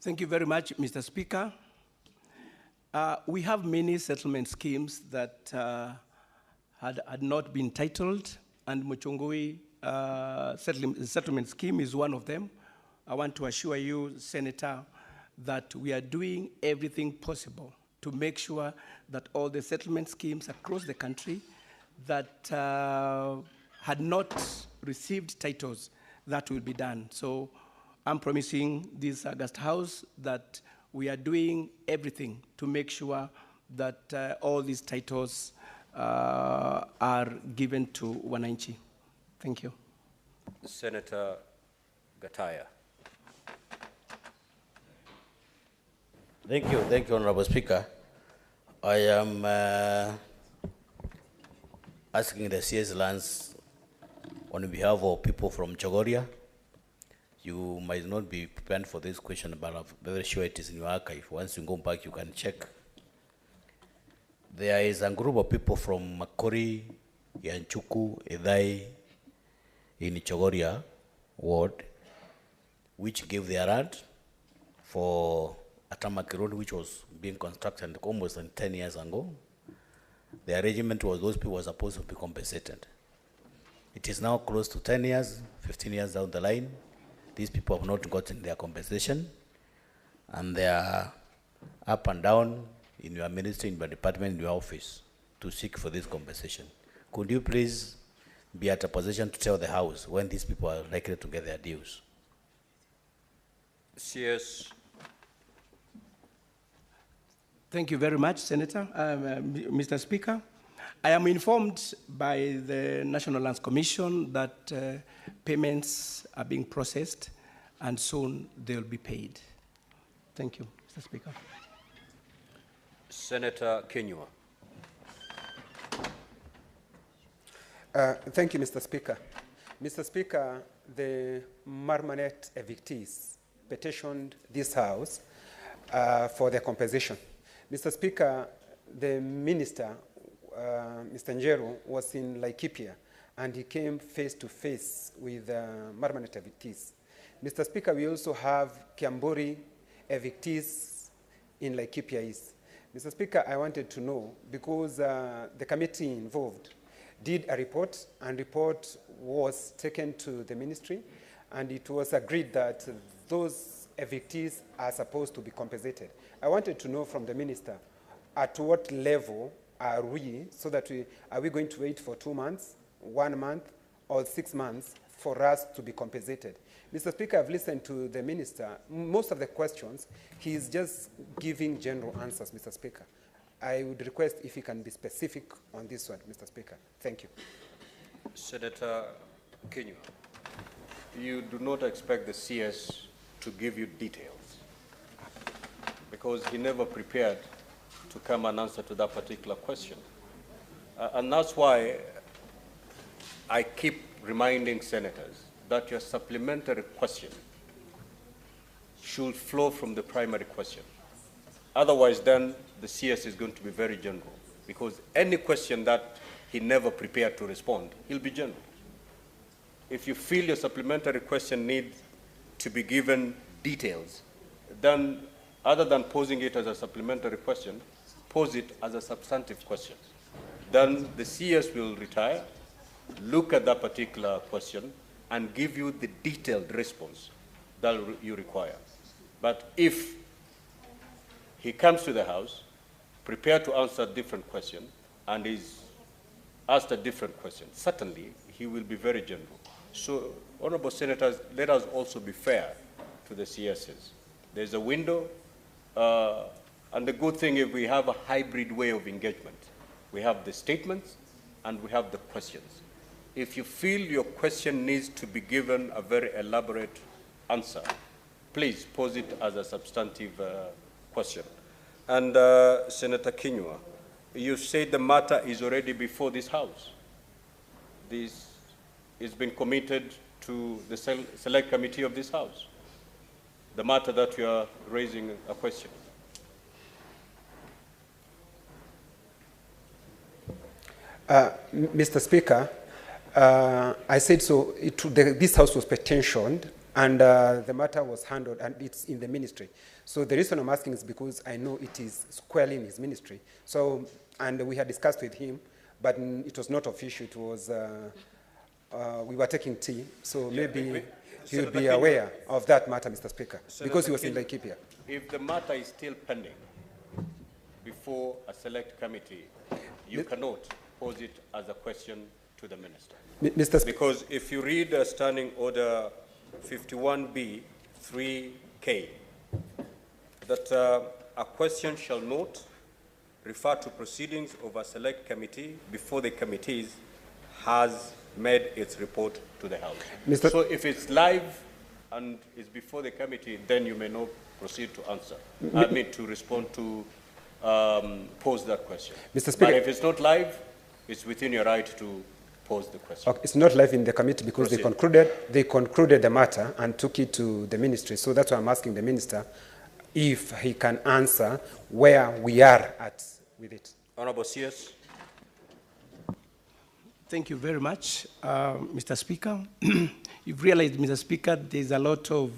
Thank you very much, Mr. Speaker. We have many settlement schemes that had not been titled, and Muchungui settlement scheme is one of them. I want to assure you, Senator, that we are doing everything possible to make sure that all the settlement schemes across the country that had not received titles, that will be done. So I'm promising this August House that we are doing everything to make sure that all these titles are given to wananchi. Thank you. Senator Gataya. Thank you, Honorable Speaker. I am asking the CS lands on behalf of people from Chogoria. You might not be prepared for this question, but I'm very sure it is in your archive. Once you go back, you can check. There is a group of people from Makori, Yanchuku, Edai, in Chogoria ward, which gave their land for Atamaki Road, which was being constructed almost 10 years ago. The arrangement was those people were supposed to be compensated. It is now close to 10 years, 15 years down the line. These people have not gotten their compensation, and they are up and down in your ministry, in your department, in your office to seek for this compensation. Could you please be at a position to tell the House when these people are likely to get their dues? CS. Thank you very much, Senator. Mr. Speaker, I am informed by the National Lands Commission that payments are being processed and soon they will be paid. Thank you, Mr. Speaker. Senator Kenyua. Thank you, Mr. Speaker. Mr. Speaker, the Marmanet evictees petitioned this House for their compensation. Mr. Speaker, the minister, Mr. Njeru, was in Laikipia, and he came face to face with Marmanet evictees. Mr. Speaker, we also have Kiambori evictees in Laikipia East. Mr. Speaker, I wanted to know, because the committee involved did a report, and report was taken to the ministry, and it was agreed that those evictees are supposed to be compensated. I wanted to know from the minister, at what level are we, so that are we going to wait for 2 months, 1 month, or 6 months for us to be compensated? Mr. Speaker, I've listened to the minister. Most of the questions, he's just giving general answers, Mr. Speaker. I would request if he can be specific on this one, Mr. Speaker. Thank you. Senator Kenyua, you do not expect the CS to give you details because he never prepared to come and answer to that particular question. And that's why I keep reminding senators that your supplementary question should flow from the primary question. Otherwise, then the CS is going to be very general, because any question that he never prepared to respond, he'll be general. If you feel your supplementary question needs to be given details, then other than posing it as a supplementary question, pose it as a substantive question. Then the CS will retire, look at that particular question, and give you the detailed response that you require. But if he comes to the House prepared to answer a different question and is asked a different question, certainly he will be very general. So, honorable senators, let us also be fair to the CSs. There's a window, and the good thing is we have a hybrid way of engagement. We have the statements and we have the questions. If you feel your question needs to be given a very elaborate answer, please pose it as a substantive question. And Senator Kenyua, you say the matter is already before this House. This has been committed to the select committee of this House, the matter that you are raising a question. Mr. Speaker, I said so. This House was petitioned and the matter was handled, and it's in the ministry. So the reason I'm asking is because I know it is squarely in his ministry. So, and we had discussed with him, but it was not official. It was, we were taking tea, so maybe he would be aware of that matter, Mr. Speaker, because he was in Laikipia. If the matter is still pending before a select committee, you cannot pose it as a question to the minister. Mr. Because if you read Standing Order 51B 3K, that a question shall not refer to proceedings of a select committee before the committee has made its report to the House. So if it's live and is before the committee, then you may not proceed to answer. I mean to respond to pose that question. Mr. Speaker, but if it's not live, it's within your right to pose the question. Okay, it's not live in the committee because they concluded the matter and took it to the ministry. So that's why I'm asking the minister if he can answer where we are at with it. Honorable CS. Thank you very much, Mr. Speaker. You've realized, Mr. Speaker, there's a lot of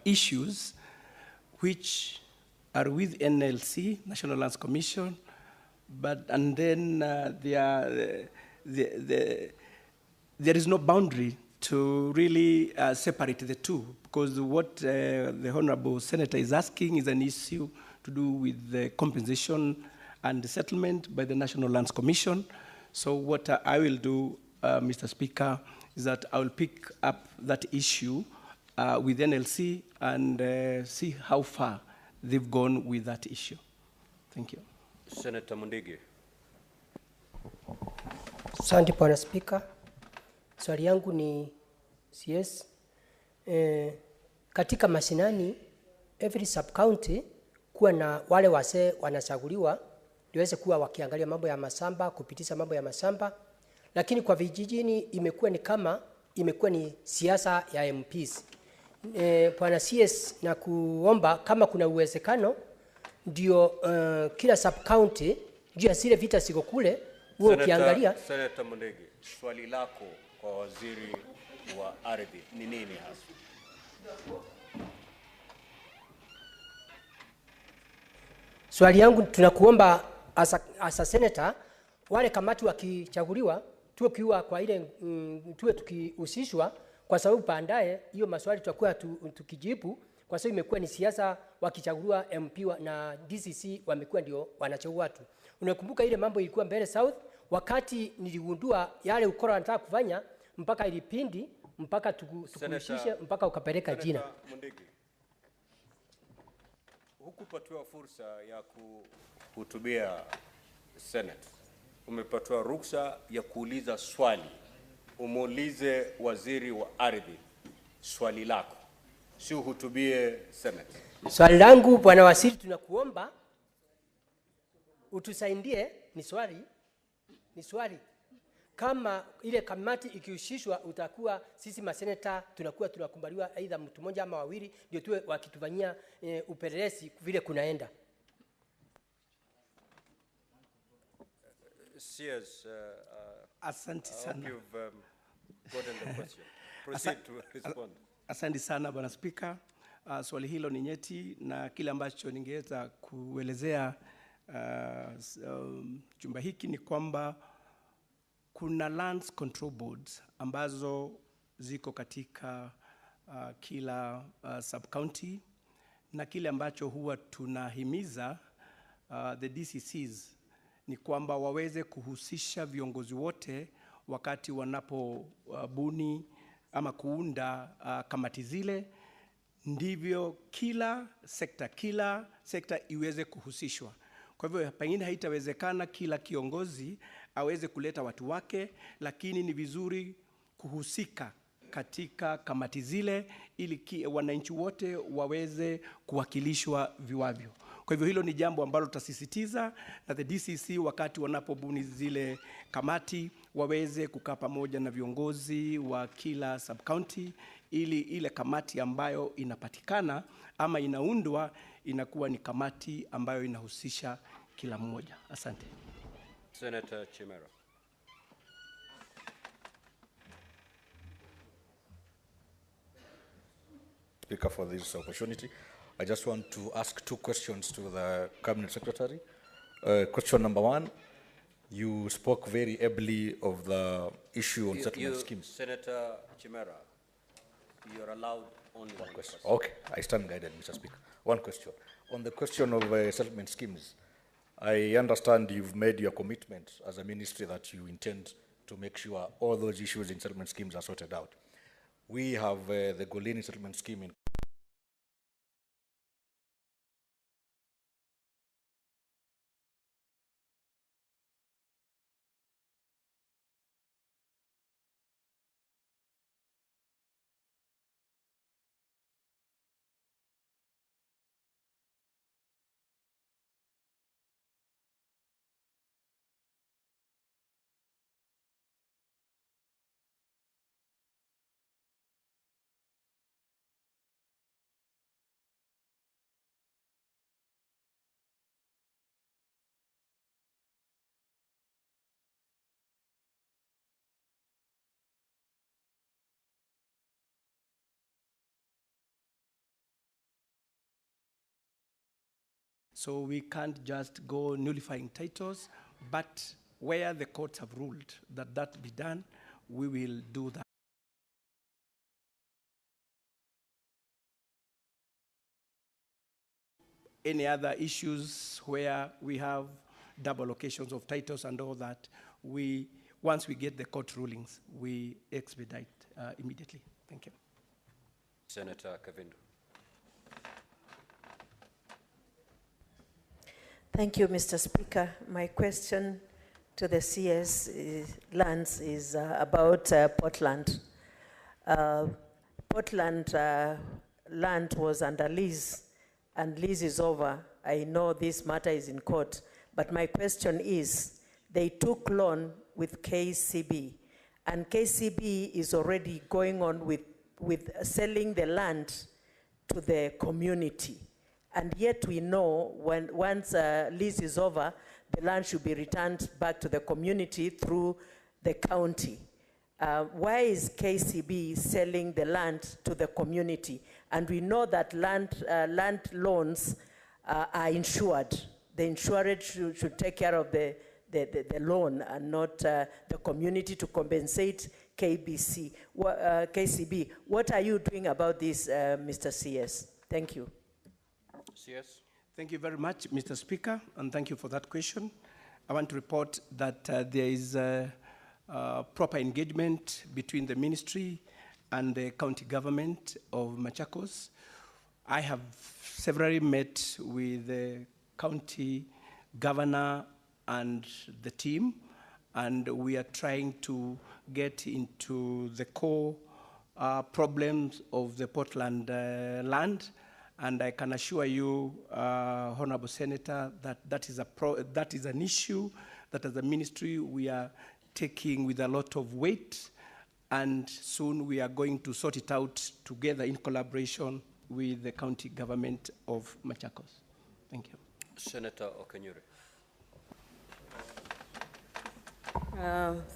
issues which are with NLC, National Lands Commission, and then there is no boundary to really separate the two, because what the Honorable Senator is asking is an issue to do with the compensation and the settlement by the National Lands Commission. So what I will do, Mr. Speaker, is that I will pick up that issue with NLC and see how far they've gone with that issue. Thank you. Senator Mundigi. Asante Bwana Speaker. Swali yangu ni CS. Katika mashinani, every sub-county kuwa na wale wase wanachaguliwa niweze kuwa wakiangalia mambo ya mashamba, kupitisha mambo ya mashamba, lakini kwa vijijini imekuwa ni siasa ya MPs. Bwana CS, na kuomba kama kuna uwezekano ndio kila sub-county juu ya zile vita siko kule wewe ukiangalia. Senator Mundigi, swali lako kwa waziri wa ardhi ni nini hasa? Swali yangu, tunakuomba as a senator, wale kamati wakichaguliwa tuwe kiwa kwa ile tuwe tukihusishwa, kwa sababu baadaye hiyo maswali tutakuwa tukijibu, kwa sababu imekuwa ni siasa. Wakichaguliwa MP na DCC wamekuwa ndio wanachagua watu. Unakumbuka ile mambo ilikuwa mbele South, wakati niligundua yale ukora wanataka kufanya, mpaka ilipindi mpaka tukushushe mpaka ukapeleka jina. Mundigi, hukupatiwa fursa ya kuhutubia Senate. Umepatiwa ruksa ya kuuliza swali. Umuulize waziri wa ardhi swali lako, si uhutubie Senate. Swali langu Bwana Waziri, tunakuomba utusaidie. Ni swali kama ile kamati ikihusishwa, utakuwa sisi maseneta tunakuwa tunakubaliwa aidha mtu mmoja ama wawili ndio tuwe wakitufanyia upelelezi vile kunaenda. Yes, asante sana. You've gotten the question. Proceed to respond. Asante sana Bwana Speaker. Swali hilo ni nyeti, na kile ambacho ningeweza kuelezea chumba hiki ni kwamba kuna lands control boards ambazo ziko katika kila sub-county, na kile ambacho huwa tunahimiza the DCCs ni kwamba waweze kuhusisha viongozi wote wakati wanapobuni ama kuunda kamati zile, ndivyo kila sekta iweze kuhusishwa. Kwa hivyo pengine haitawezekana kila kiongozi aweze kuleta watu wake, lakini ni vizuri kuhusika katika kamati zile ili wananchi wote waweze kuwakilishwa viwavyo. Kwa hivyo hilo ni jambo ambalo tutasisitiza, na the DCC wakati wanapobuni zile kamati waweze kukaa pamoja na viongozi wa kila sub-county ili ile kamati ambayo inapatikana ama inaundwa inakuwa ni kamati ambayo inahusisha kila mmoja. Asante. Senator Chimera. Speaker, for this opportunity. I just want to ask two questions to the Cabinet Secretary. Question number one, you spoke very ably of the issue on settlement schemes. Senator Chimera, you're allowed only one question. Okay, I stand guided, Mr. Speaker. One question. On the question of settlement schemes, I understand you've made your commitment as a ministry that you intend to make sure all those issues in settlement schemes are sorted out. We have the Golini settlement scheme in So we can't just go nullifying titles, but where the courts have ruled that that be done, we will do that. Any other issues where we have double locations of titles and all that, once we get the court rulings, we expedite immediately. Thank you. Senator Kavindu. Thank you, Mr. Speaker. My question to the CS lands is about Portland. Portland land was under lease, and lease is over. I know this matter is in court, but my question is, they took loan with KCB, and KCB is already going on with selling the land to the community. And yet we know once lease is over, the land should be returned back to the community through the county. Why is KCB selling the land to the community? And we know that land loans are insured. The insured should take care of the loan and not the community to compensate KCB. What are you doing about this, Mr. CS? Thank you. CS. Thank you very much, Mr. Speaker, and thank you for that question. I want to report that there is proper engagement between the ministry and the county government of Machakos. I have severally met with the county governor and the team, and we are trying to get into the core problems of the Portland land. And I can assure you, Honorable Senator, that that is an issue that as a ministry we are taking with a lot of weight, and soon we are going to sort it out together in collaboration with the county government of Machakos. Thank you. Senator Okenyuri.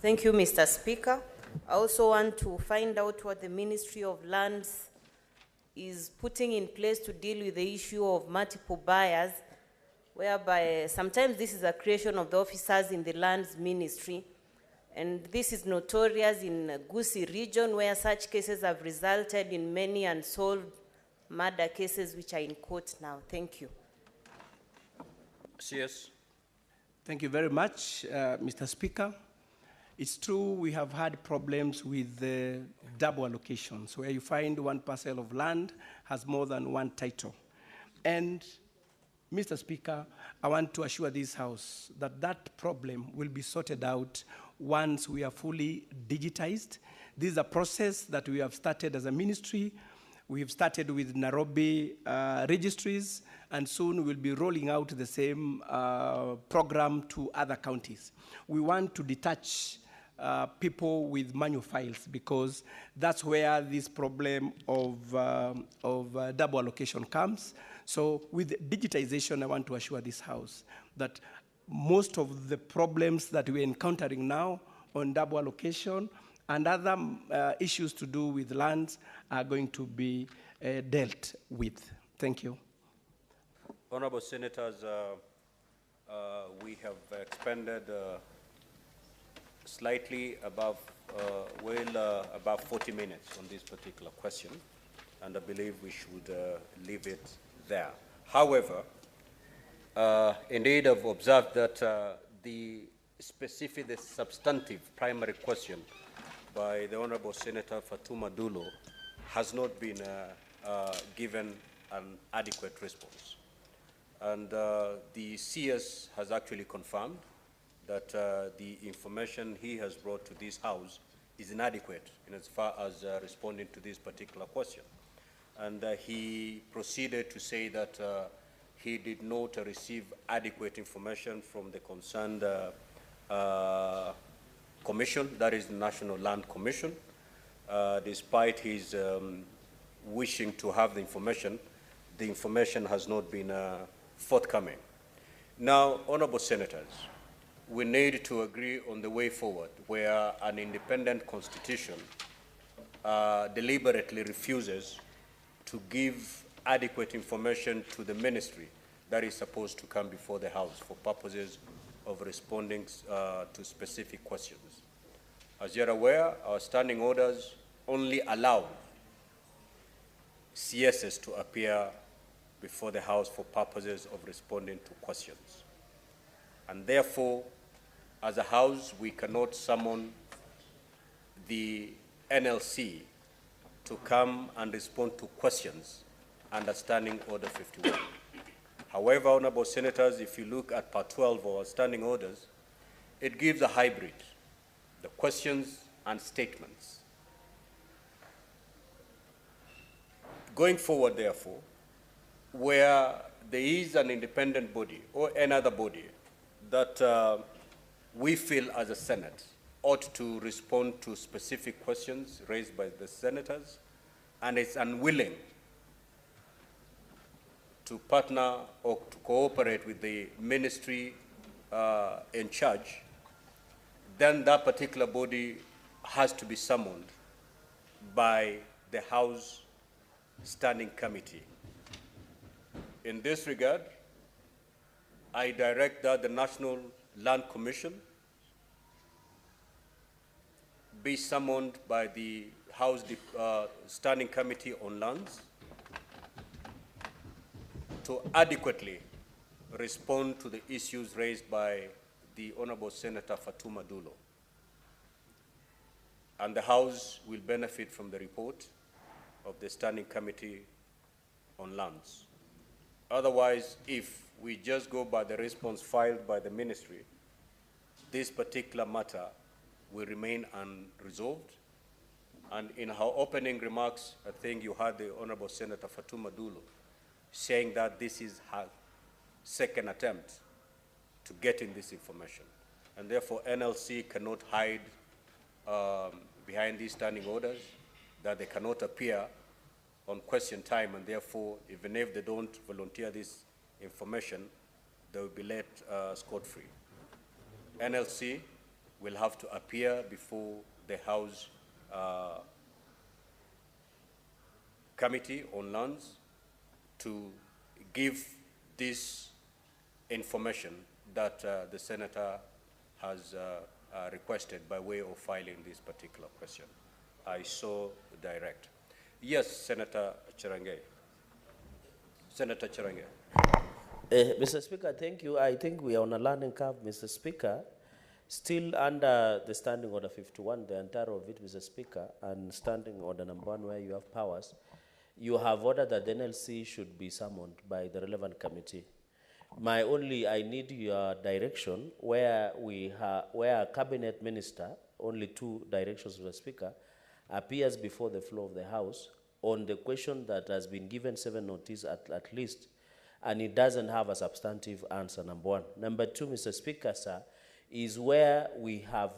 Thank you, Mr. Speaker. I also want to find out what the Ministry of Lands is putting in place to deal with the issue of multiple buyers, whereby sometimes this is a creation of the officers in the lands ministry, and this is notorious in Gusii region, where such cases have resulted in many unsolved murder cases which are in court now. Thank you. CS. Thank you very much, Mr. Speaker. It's true we have had problems with the double allocations, where you find one parcel of land has more than one title. And, Mr. Speaker, I want to assure this House that that problem will be sorted out once we are fully digitized. This is a process that we have started as a ministry. We have started with Nairobi registries, and soon we'll be rolling out the same program to other counties. We want to detach people with manual files, because that's where this problem of double allocation comes. So with digitization, I want to assure this House that most of the problems that we're encountering now on double allocation and other issues to do with lands are going to be dealt with. Thank you. Honorable Senators, we have expended slightly above, above 40 minutes on this particular question, and I believe we should leave it there. However, indeed, I've observed that the specific, the substantive primary question by the Honorable Senator Fatuma Dulo has not been given an adequate response. And the CS has actually confirmed that the information he has brought to this House is inadequate in as far as responding to this particular question. And he proceeded to say that he did not receive adequate information from the concerned commission, that is the National Land Commission. Despite his wishing to have the information has not been forthcoming. Now, honorable senators, we need to agree on the way forward where an independent constitution deliberately refuses to give adequate information to the ministry that is supposed to come before the House for purposes of responding to specific questions. As you're aware, our standing orders only allow CSs to appear before the House for purposes of responding to questions. And therefore, as a House, we cannot summon the NLC to come and respond to questions under Standing Order 51. However, honorable senators, if you look at Part 12 of our standing orders, it gives a hybrid, the questions and statements. Going forward, therefore, where there is an independent body or another body that we feel as a Senate ought to respond to specific questions raised by the senators and is unwilling to partner or to cooperate with the ministry in charge, then that particular body has to be summoned by the House Standing Committee. In this regard, I direct that the National Land Commission be summoned by the House Standing Committee on Lands to adequately respond to the issues raised by the Honorable Senator Fatuma Dulo. And the House will benefit from the report of the Standing Committee on Lands. Otherwise, if we just go by the response filed by the ministry, this particular matter will remain unresolved. And in her opening remarks, I think you heard the Honorable Senator Fatuma Dulo saying that this is her second attempt to get in this information. And therefore, NLC cannot hide behind these standing orders, that they cannot appear on question time, and therefore, even if they don't volunteer this information, they will be let scot-free. NLC will have to appear before the House Committee on Lands to give this information that the Senator has requested by way of filing this particular question. I so direct. Yes, Senator Chirange. Senator Chirange. Mr. Speaker, thank you. I think we are on a learning curve, Mr. Speaker. Still under the Standing Order 51, the entire of it, Mr. Speaker, and Standing Order number 1, where you have powers, you have ordered that the NLC should be summoned by the relevant committee. I need your direction where where a cabinet minister, only 2 directions, Mr. Speaker, appears before the floor of the House on the question that has been given 7 notice at least, and it doesn't have a substantive answer, number 1. Number 2, Mr. Speaker, sir, is where we have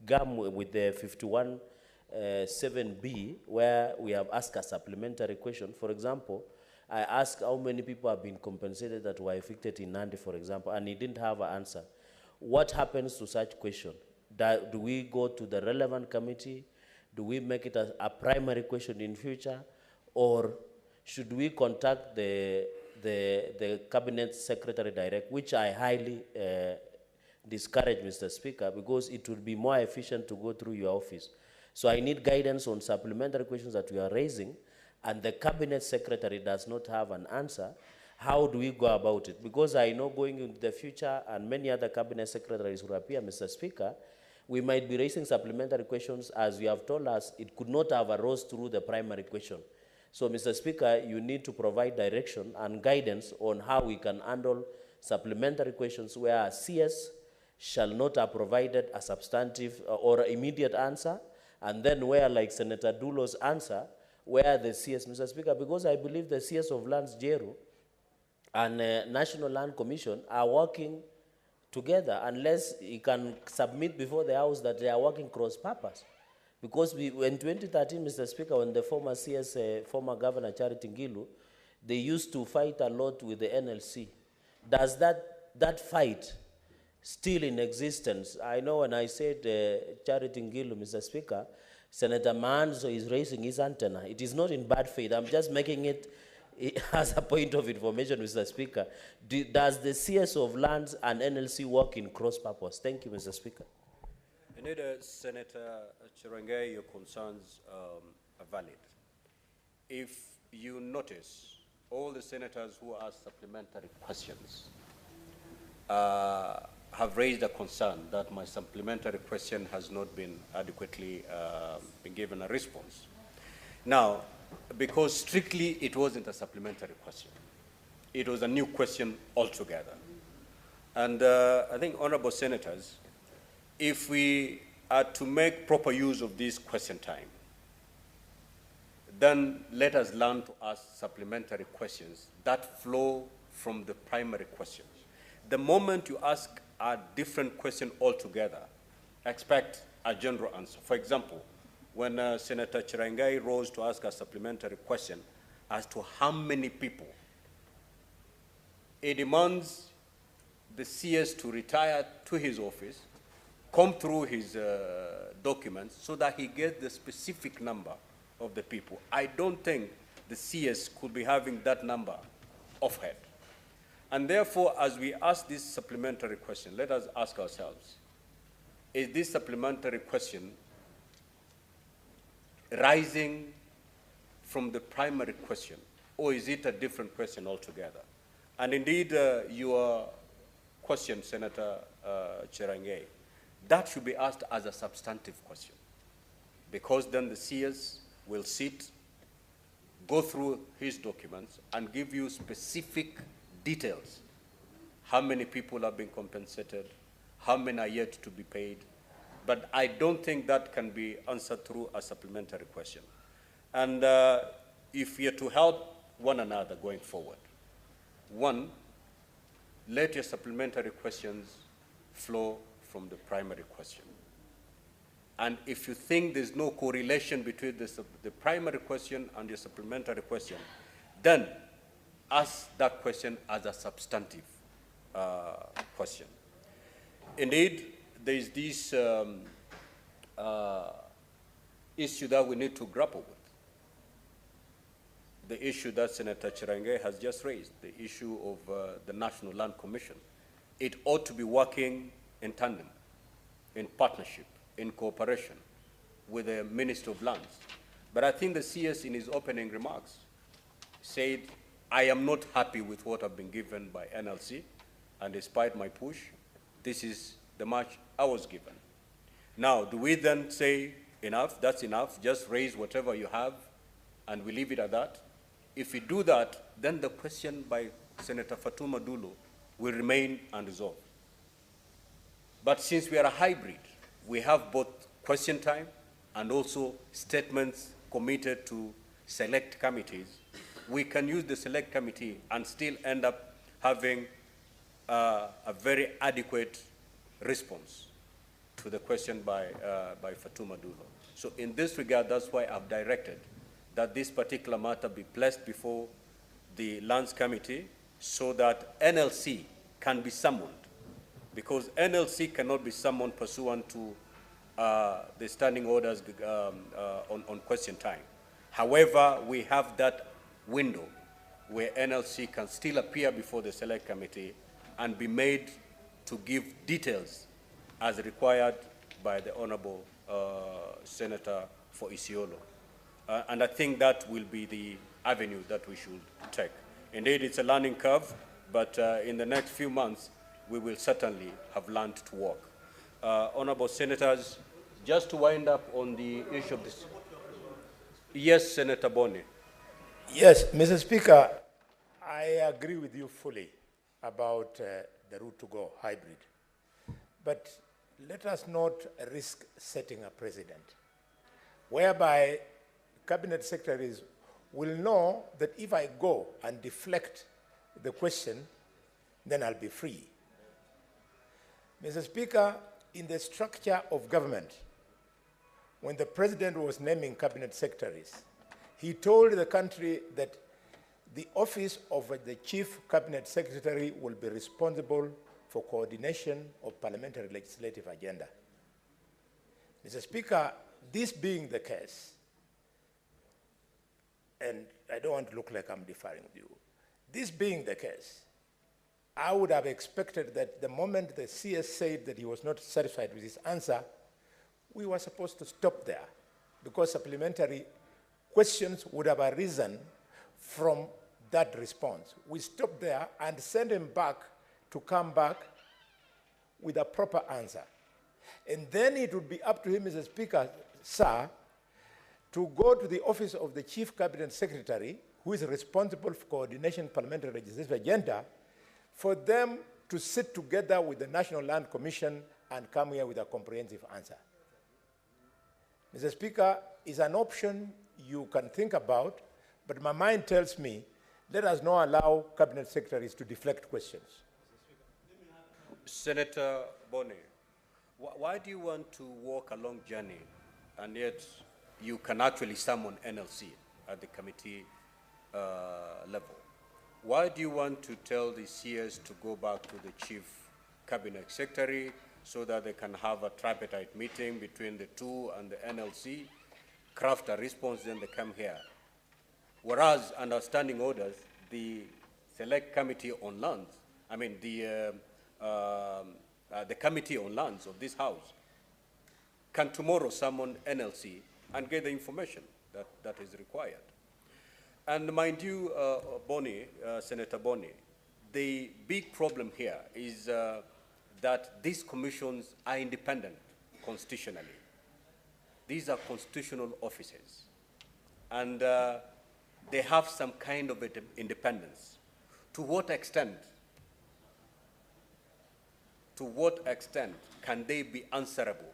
gum with the 51 7B, where we have asked a supplementary question. For example, I asked how many people have been compensated that were evicted in Nandi, for example, and he didn't have an answer. What happens to such question? Do we go to the relevant committee? Do we make it a primary question in future? Or should we contact the cabinet secretary direct, which I highly discourage, Mr. Speaker, because it would be more efficient to go through your office. So I need guidance on supplementary questions that we are raising, and the cabinet secretary does not have an answer. How do we go about it? Because I know going into the future, and many other cabinet secretaries will appear, Mr. Speaker, we might be raising supplementary questions, as you have told us, it could not have arose through the primary question. So, Mr. Speaker, you need to provide direction and guidance on how we can handle supplementary questions where a CS shall not have provided a substantive or immediate answer, and then where, like Senator Dulo's answer, where the CS, Mr. Speaker, because I believe the CS of Lands, Jeru, and National Land Commission are working together, unless he can submit before the House that they are working cross-purpose. Because in 2013, Mr. Speaker, when the former CS, former Governor Charity Ngilu, they used to fight a lot with the NLC. Does that fight still in existence? I know when I said Charity Ngilu, Mr. Speaker, Senator Manzo is raising his antenna. It is not in bad faith. I'm just making it as a point of information, Mr. Speaker. Does the CS of Lands and NLC work in cross-purpose? Thank you, Mr. Speaker. Indeed, Senator Chirange, your concerns are valid. If you notice, all the senators who asked supplementary questions have raised a concern that my supplementary question has not been adequately been given a response. Now, because strictly it wasn't a supplementary question. It was a new question altogether. And I think, honorable senators, if we are to make proper use of this question time, then let us learn to ask supplementary questions that flow from the primary questions. The moment you ask a different question altogether, expect a general answer. For example, when Senator Chirangai rose to ask a supplementary question as to how many people, it demands the CS to retire to his office, come through his documents so that he gets the specific number of the people. I don't think the CS could be having that number offhand. And therefore, as we ask this supplementary question, let us ask ourselves, is this supplementary question rising from the primary question, or is it a different question altogether? And indeed, your question, Senator Chirange, that should be asked as a substantive question, because then the CS will sit, go through his documents, and give you specific details. How many people have been compensated? How many are yet to be paid? But I don't think that can be answered through a supplementary question. And if you're to help one another going forward, one, let your supplementary questions flow from the primary question. And if you think there's no correlation between the primary question and your supplementary question, then ask that question as a substantive question. Indeed, there is this issue that we need to grapple with. The issue that Senator Chirange has just raised, the issue of the National Land Commission. It ought to be working in tandem, in partnership, in cooperation with the Minister of Lands. But I think the CS in his opening remarks said, I am not happy with what I've been given by NLC, and despite my push, this is the much I was given. Now, do we then say, enough, that's enough, just raise whatever you have, and we leave it at that? If we do that, then the question by Senator Fatuma Dulo will remain unresolved. But since we are a hybrid, we have both question time and also statements committed to select committees. We can use the select committee and still end up having a very adequate response to the question by Fatuma Dulo. So in this regard, that's why I've directed that this particular matter be placed before the Lands Committee so that NLC can be summoned, because NLC cannot be summoned pursuant to the standing orders on question time. However, we have that window where NLC can still appear before the Select Committee and be made to give details as required by the Honorable Senator for Isiolo. And I think that will be the avenue that we should take. Indeed, it's a learning curve, but in the next few months, we will certainly have learned to walk. Honorable Senators, just to wind up on the issue of this. Yes, Senator Boni. Yes, Mr. Speaker, I agree with you fully about the route to go, hybrid. But let us not risk setting a precedent whereby cabinet secretaries will know that if I go and deflect the question, then I'll be free. Mr. Speaker, in the structure of government, when the president was naming cabinet secretaries, he told the country that the office of the chief cabinet secretary will be responsible for coordination of parliamentary legislative agenda. Mr. Speaker, this being the case, and I don't want to look like I'm differing with you, this being the case, I would have expected that the moment the CS said that he was not satisfied with his answer, we were supposed to stop there because supplementary questions would have arisen from that response. We stopped there and sent him back to come back with a proper answer. And then it would be up to him, Mr. Speaker, sir, to go to the office of the Chief Cabinet Secretary, who is responsible for coordination parliamentary legislative agenda, for them to sit together with the National Land Commission and come here with a comprehensive answer. Mr. Speaker, is an option you can think about, but my mind tells me, let us not allow cabinet secretaries to deflect questions. Senator Boni, why do you want to walk a long journey and yet you can actually summon NLC at the committee level? Why do you want to tell the CS to go back to the chief cabinet secretary so that they can have a tripartite meeting between the two and the NLC, craft a response, then they come here? Whereas under standing orders, the Select Committee on Lands, I mean the Committee on Lands of this House can tomorrow summon NLC and get the information that is required. And mind you, Senator Boni, the big problem here is that these commissions are independent constitutionally. These are constitutional offices. And they have some kind of independence. To what extent can they be answerable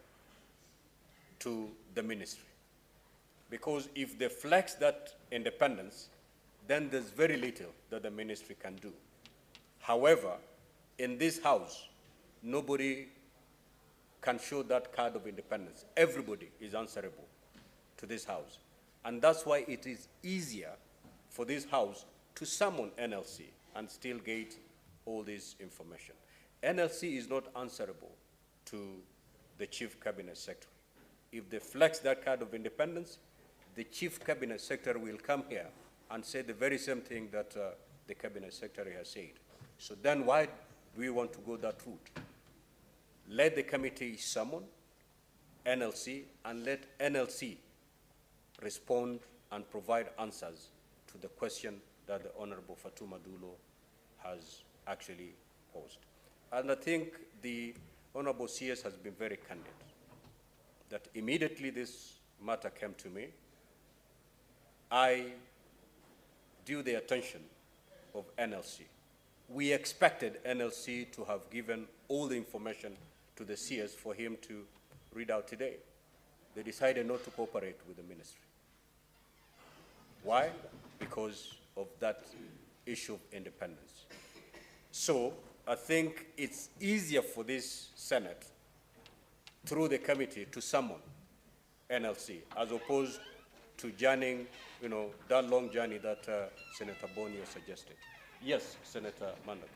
to the ministry? Because if they flex that independence, then there's very little that the ministry can do. However, in this House, nobody can show that card of independence. Everybody is answerable to this House. And that's why it is easier for this House to summon NLC and still get all this information. NLC is not answerable to the Chief Cabinet Secretary. If they flex that card of independence, the Chief Cabinet Secretary will come here and say the very same thing that the Cabinet Secretary has said. So then why do we want to go that route? Let the committee summon NLC and let NLC respond and provide answers to the question that the Honorable Fatuma Dulo has actually posed. And I think the Honorable CS has been very candid, that immediately this matter came to me, I drew the attention of NLC. We expected NLC to have given all the information to the CS for him to read out today. They decided not to cooperate with the ministry. Why? Because of that issue of independence. So I think it's easier for this Senate, through the committee, to summon NLC, as opposed to journeying, that long journey that Senator Boni suggested. Yes, Senator Mandak.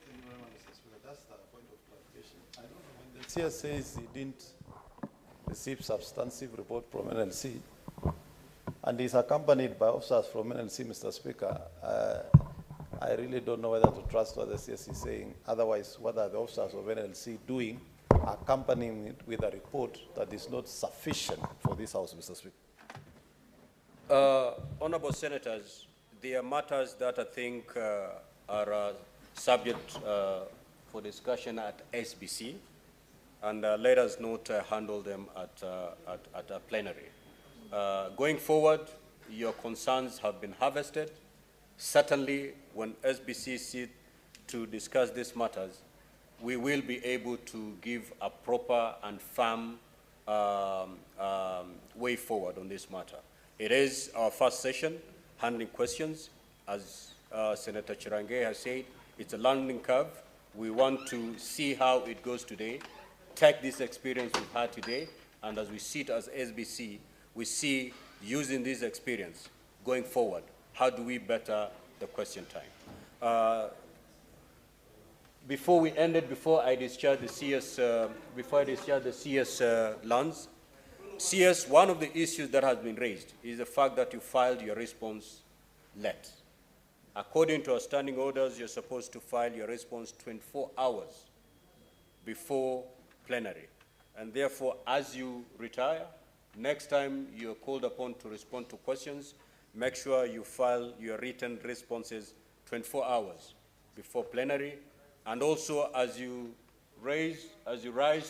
Thank you very much, Mr. Speaker. That's the point of clarification. I don't know when the CS says he didn't received substantive report from NLC and is accompanied by officers from NLC, Mr. Speaker. I really don't know whether to trust what the CS is saying. Otherwise, what are the officers of NLC doing, accompanying it with a report that is not sufficient for this House, Mr. Speaker? Honorable Senators, there are matters that I think are subject for discussion at SBC, and let us not handle them at a plenary. Going forward, your concerns have been harvested. Certainly, when SBC sit to discuss these matters, we will be able to give a proper and firm way forward on this matter. It is our first session handling questions. As Senator Chirange has said, it's a learning curve. We want to see how it goes today, take this experience we've had today, and as we sit as SBC, we see using this experience going forward, how do we better the question time? Before we end it, before I discharge the CS, lands, CS, one of the issues that has been raised is the fact that you filed your response late. According to our standing orders, you're supposed to file your response 24 hours before plenary. And therefore, as you retire, next time you're called upon to respond to questions, make sure you file your written responses 24 hours before plenary. And also, as you rise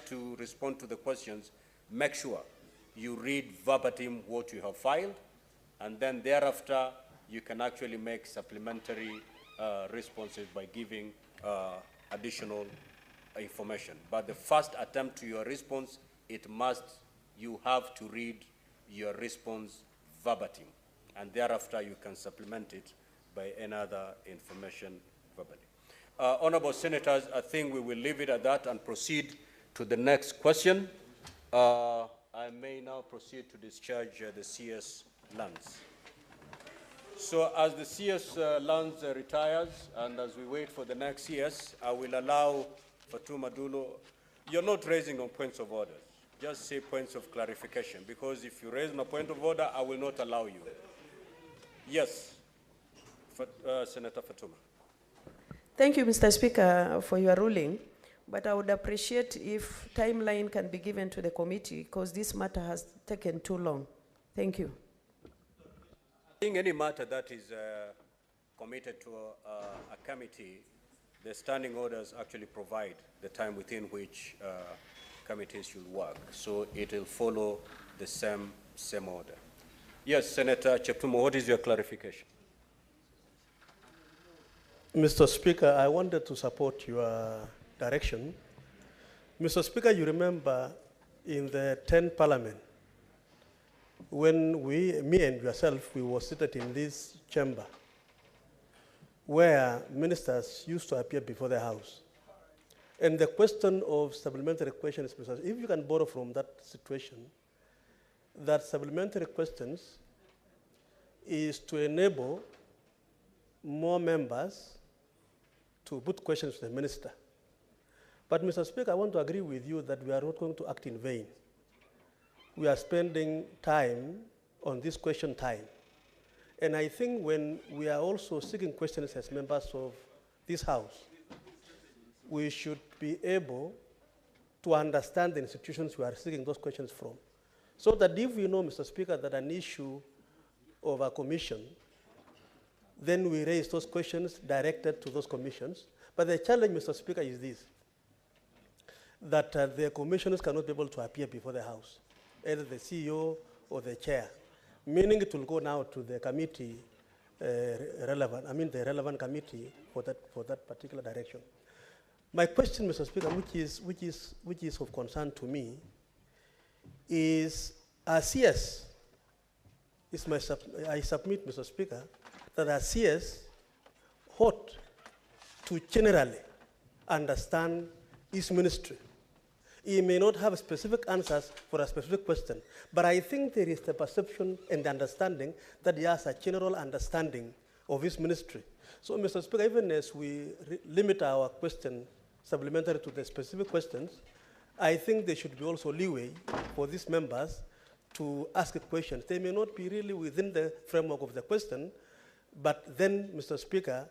to respond to the questions, make sure you read verbatim what you have filed, and then thereafter, you can actually make supplementary responses by giving additional information. But the first attempt to your response, you have to read your response verbatim, and thereafter you can supplement it by any other information verbally. Honorable Senators, I think we will leave it at that and proceed to the next question. I may now proceed to discharge the CS lands. So as the CS lands retires and as we wait for the next CS, I will allow Fatuma Dulo. You're not raising on points of order. Just say points of clarification, because if you raise on a point of order, I will not allow you. Yes, Senator Fatuma. Thank you, Mr. Speaker, for your ruling. But I would appreciate if timeline can be given to the committee, because this matter has taken too long. Thank you. I think any matter that is committed to a committee, the standing orders actually provide the time within which committees should work. So it will follow the same order. Yes, Senator Cheptumo, what is your clarification? Mr. Speaker, I wanted to support your direction. Mr. Speaker, you remember in the 10th Parliament, when me and yourself, we were seated in this chamber where ministers used to appear before the House. And the question of supplementary questions, if you can borrow from that situation, that supplementary questions is to enable more members to put questions to the minister. But Mr. Speaker, I want to agree with you that we are not going to act in vain. We are spending time on this question time. And I think when we are also seeking questions as members of this House, we should be able to understand the institutions we are seeking those questions from. So that if we know, Mr. Speaker, that an issue of a commission, then we raise those questions directed to those commissions. But the challenge, Mr. Speaker, is this, that the commissioners cannot be able to appear before the House, either the CEO or the chair, meaning it will go now to the committee the relevant committee for that particular direction. My question, Mr. Speaker, which is of concern to me, is as CS, I submit, Mr. Speaker, that as CS ought to generally understand his ministry. He may not have specific answers for a specific question, but I think there is the perception and the understanding that he has a general understanding of his ministry. So, Mr. Speaker, even as we limit our question supplementary to the specific questions, I think there should be also leeway for these members to ask questions. They may not be really within the framework of the question, but then, Mr. Speaker,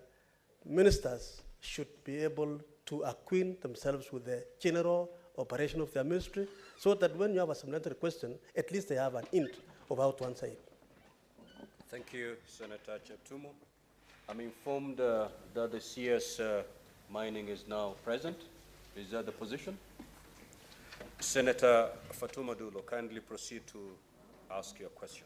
ministers should be able to acquaint themselves with the general operation of their ministry, so that when you have a supplementary question, at least they have an hint of how to answer it. Thank you, Senator Cheptumo. I'm informed that the CS mining is now present. Is that the position? Senator Fatuma Dulo, kindly proceed to ask your question.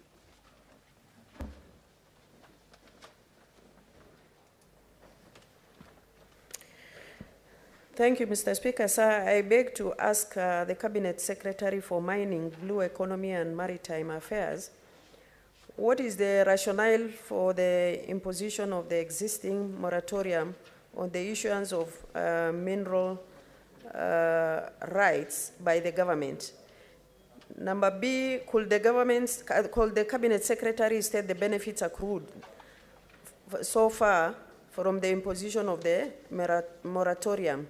Thank you, Mr. Speaker. Sir, I beg to ask the Cabinet Secretary for Mining, Blue Economy and Maritime Affairs, what is the rationale for the imposition of the existing moratorium on the issuance of mineral rights by the government? Number B, could the Cabinet Secretary state the benefits accrued so far from the imposition of the moratorium?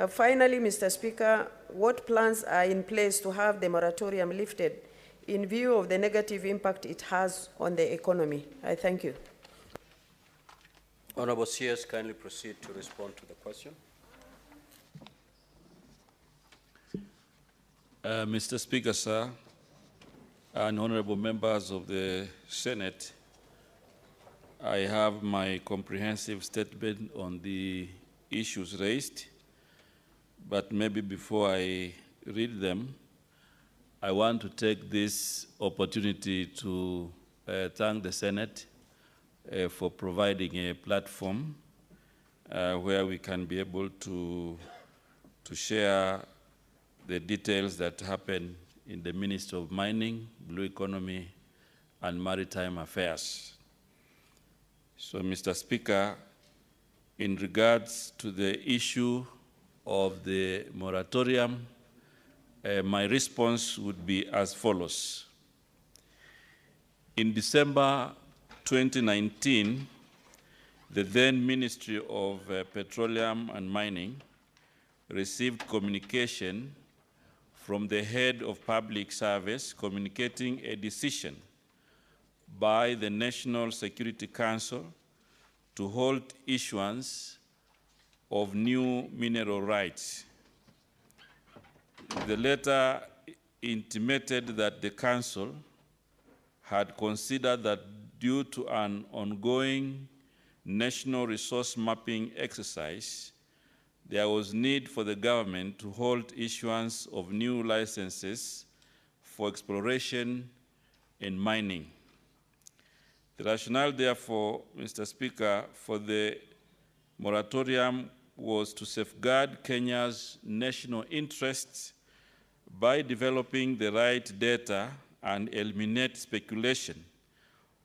Finally, Mr. Speaker, what plans are in place to have the moratorium lifted in view of the negative impact it has on the economy? I thank you. Honorable CS, kindly proceed to respond to the question. Mr. Speaker, sir, and honorable members of the Senate, I have my comprehensive statement on the issues raised, but maybe before I read them, I want to take this opportunity to thank the Senate for providing a platform where we can be able to share the details that happen in the Ministry of Mining, Blue Economy, and Maritime Affairs. So, Mr. Speaker, in regards to the issue of the moratorium, my response would be as follows. In December 2019, the then Ministry of Petroleum and Mining received communication from the head of public service communicating a decision by the National Security Council to halt issuance of new mineral rights. The letter intimated that the Council had considered that due to an ongoing national resource mapping exercise, there was need for the government to halt issuance of new licenses for exploration and mining. The rationale, therefore, Mr. Speaker, for the moratorium was to safeguard Kenya's national interests by developing the right data and eliminate speculation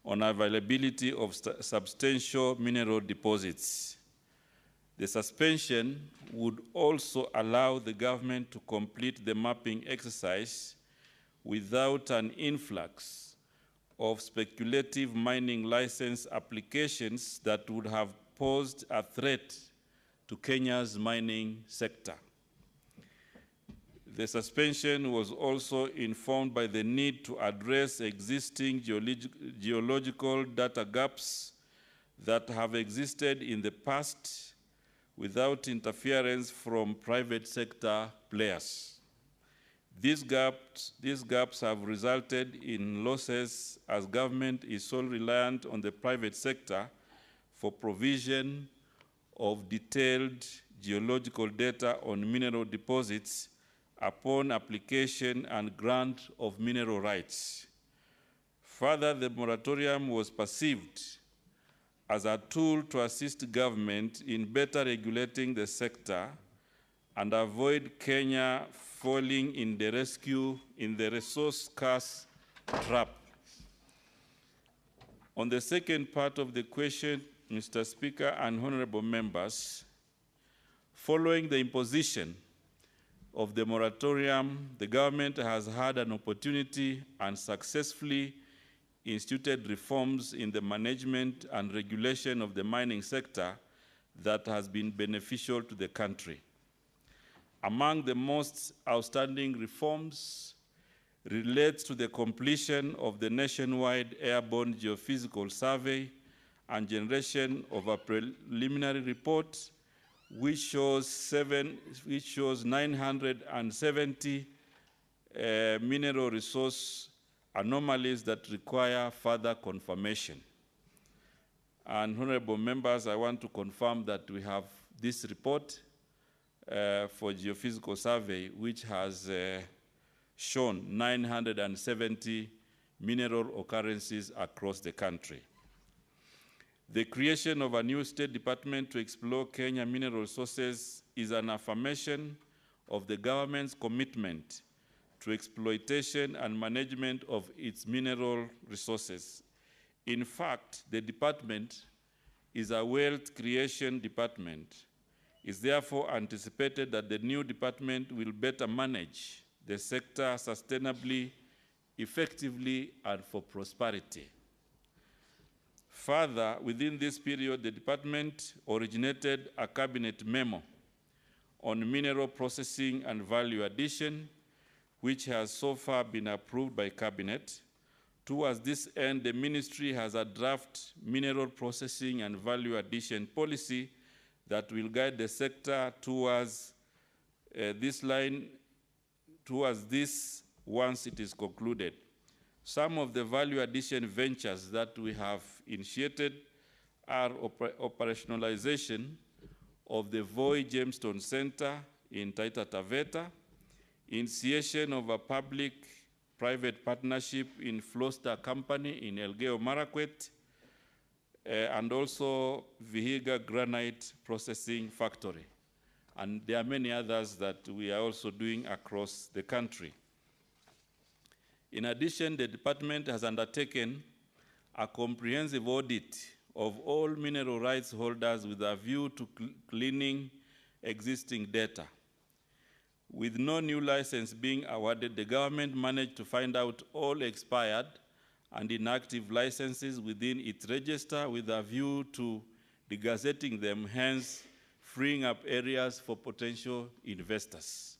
on availability of substantial mineral deposits. The suspension would also allow the government to complete the mapping exercise without an influx of speculative mining license applications that would have posed a threat to Kenya's mining sector. The suspension was also informed by the need to address existing geological data gaps that have existed in the past without interference from private sector players. These gaps have resulted in losses as government is solely reliant on the private sector for provision of detailed geological data on mineral deposits upon application and grant of mineral rights. Further, the moratorium was perceived as a tool to assist government in better regulating the sector and avoid Kenya falling in the resource scarce trap. On the second part of the question, Mr. Speaker and honorable members, following the imposition of the moratorium, the government has had an opportunity and successfully instituted reforms in the management and regulation of the mining sector that has been beneficial to the country. Among the most outstanding reforms relates to the completion of the nationwide airborne geophysical survey and generation of a preliminary report which shows 970 mineral resource anomalies that require further confirmation. And honorable members, I want to confirm that we have this report for geophysical survey, which has shown 970 mineral occurrences across the country. The creation of a new state department to explore Kenya mineral resources is an affirmation of the government's commitment to exploitation and management of its mineral resources. In fact, the department is a wealth creation department. It's therefore anticipated that the new department will better manage the sector sustainably, effectively, and for prosperity. Further, within this period, the department originated a cabinet memo on mineral processing and value addition, which has so far been approved by cabinet. Towards this end, the ministry has a draft mineral processing and value addition policy that will guide the sector towards this once it is concluded. Some of the value addition ventures that we have initiated are operationalization of the Voi Gemstone Center in Taita Taveta, initiation of a public-private partnership in Floster Company in Elgeyo Marakwet, and also Vihiga Granite Processing Factory. And there are many others that we are also doing across the country. In addition, the department has undertaken a comprehensive audit of all mineral rights holders with a view to cleaning existing data. With no new license being awarded, the government managed to find out all expired and inactive licenses within its register with a view to degazetting them, hence freeing up areas for potential investors.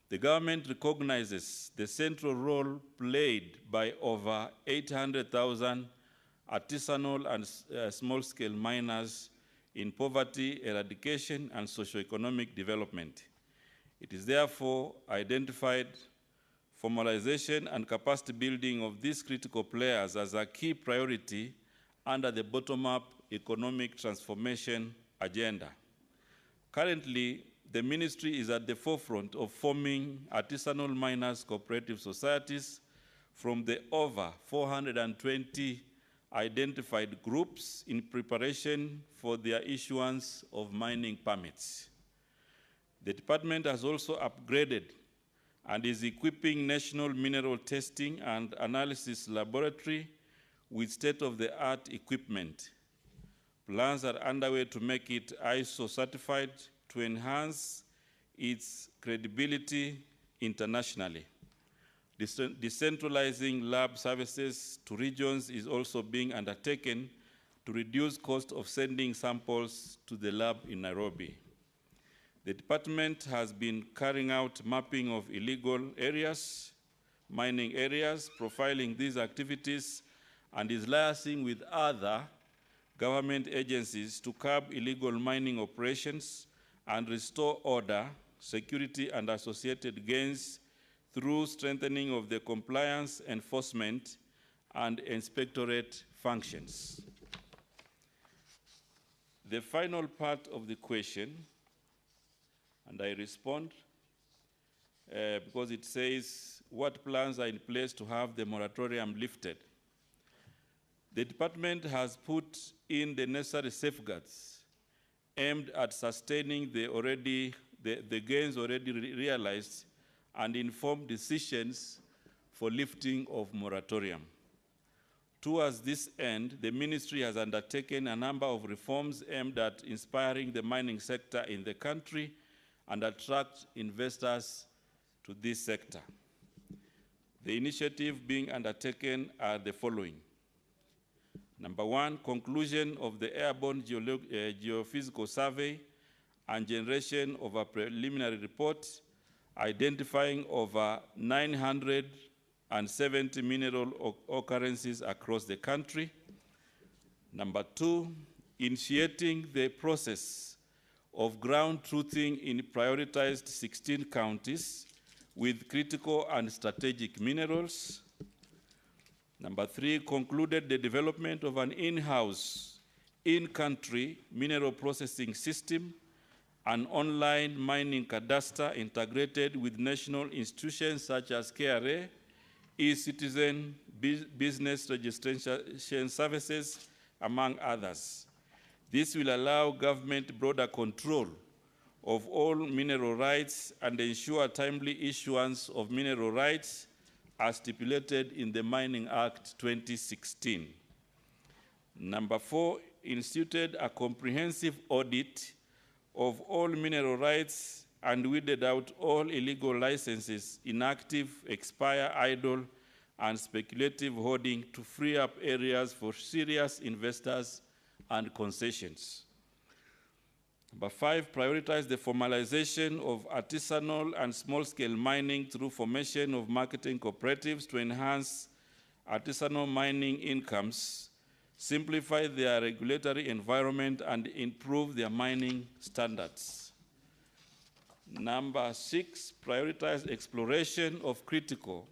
The government recognizes the central role played by over 800,000 artisanal and small-scale miners in poverty eradication and socio-economic development. It is therefore identified formalization and capacity building of these critical players as a key priority under the bottom-up economic transformation agenda. Currently, the ministry is at the forefront of forming artisanal miners cooperative societies from the over 420 identified groups in preparation for their issuance of mining permits. The department has also upgraded and is equipping National Mineral Testing and Analysis Laboratory with state-of-the-art equipment. Plans are underway to make it ISO certified to enhance its credibility internationally. Decentralizing lab services to regions is also being undertaken to reduce cost of sending samples to the lab in Nairobi. The department has been carrying out mapping of illegal areas, mining areas, profiling these activities, and is liaising with other government agencies to curb illegal mining operations and restore order, security, and associated gains through strengthening of the compliance, enforcement, and inspectorate functions. The final part of the question, and I respond, because it says, what plans are in place to have the moratorium lifted? The department has put in the necessary safeguards aimed at sustaining the gains already realized and informed decisions for lifting of moratorium. Towards this end, the ministry has undertaken a number of reforms aimed at inspiring the mining sector in the country and attract investors to this sector. The initiative being undertaken are the following. Number one, conclusion of the airborne geophysical survey and generation of a preliminary report identifying over 970 mineral occurrences across the country. Number 2, initiating the process of ground truthing in prioritized 16 counties with critical and strategic minerals. Number 3, concluded the development of an in-house, in-country mineral processing system, an online mining cadastre integrated with national institutions such as KRA, e-citizen, business registration services, among others. This will allow government broader control of all mineral rights and ensure timely issuance of mineral rights as stipulated in the Mining Act 2016. Number 4, instituted a comprehensive audit of all mineral rights and weeded out all illegal licenses, inactive, expire, idle, and speculative hoarding to free up areas for serious investors and concessions. Number 5, prioritize the formalization of artisanal and small-scale mining through formation of marketing cooperatives to enhance artisanal mining incomes, simplify their regulatory environment, and improve their mining standards. Number 6, prioritize exploration of critical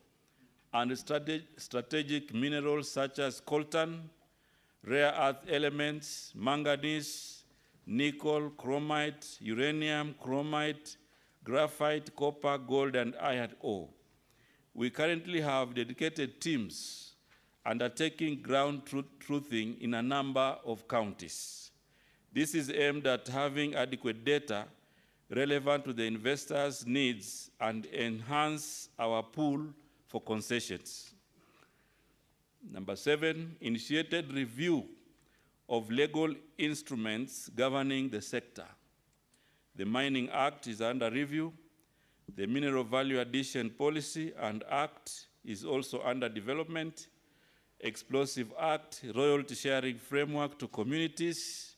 and strategic minerals such as coltan, rare earth elements, manganese, nickel, chromite, uranium, chromite, graphite, copper, gold, and iron ore. We currently have dedicated teams undertaking ground truthing in a number of counties. This is aimed at having adequate data relevant to the investors' needs and enhance our pool for concessions. Number 7, initiated review of legal instruments governing the sector. The Mining Act is under review. The Mineral Value Addition Policy and Act is also under development. Explosive Act, royalty sharing framework to communities.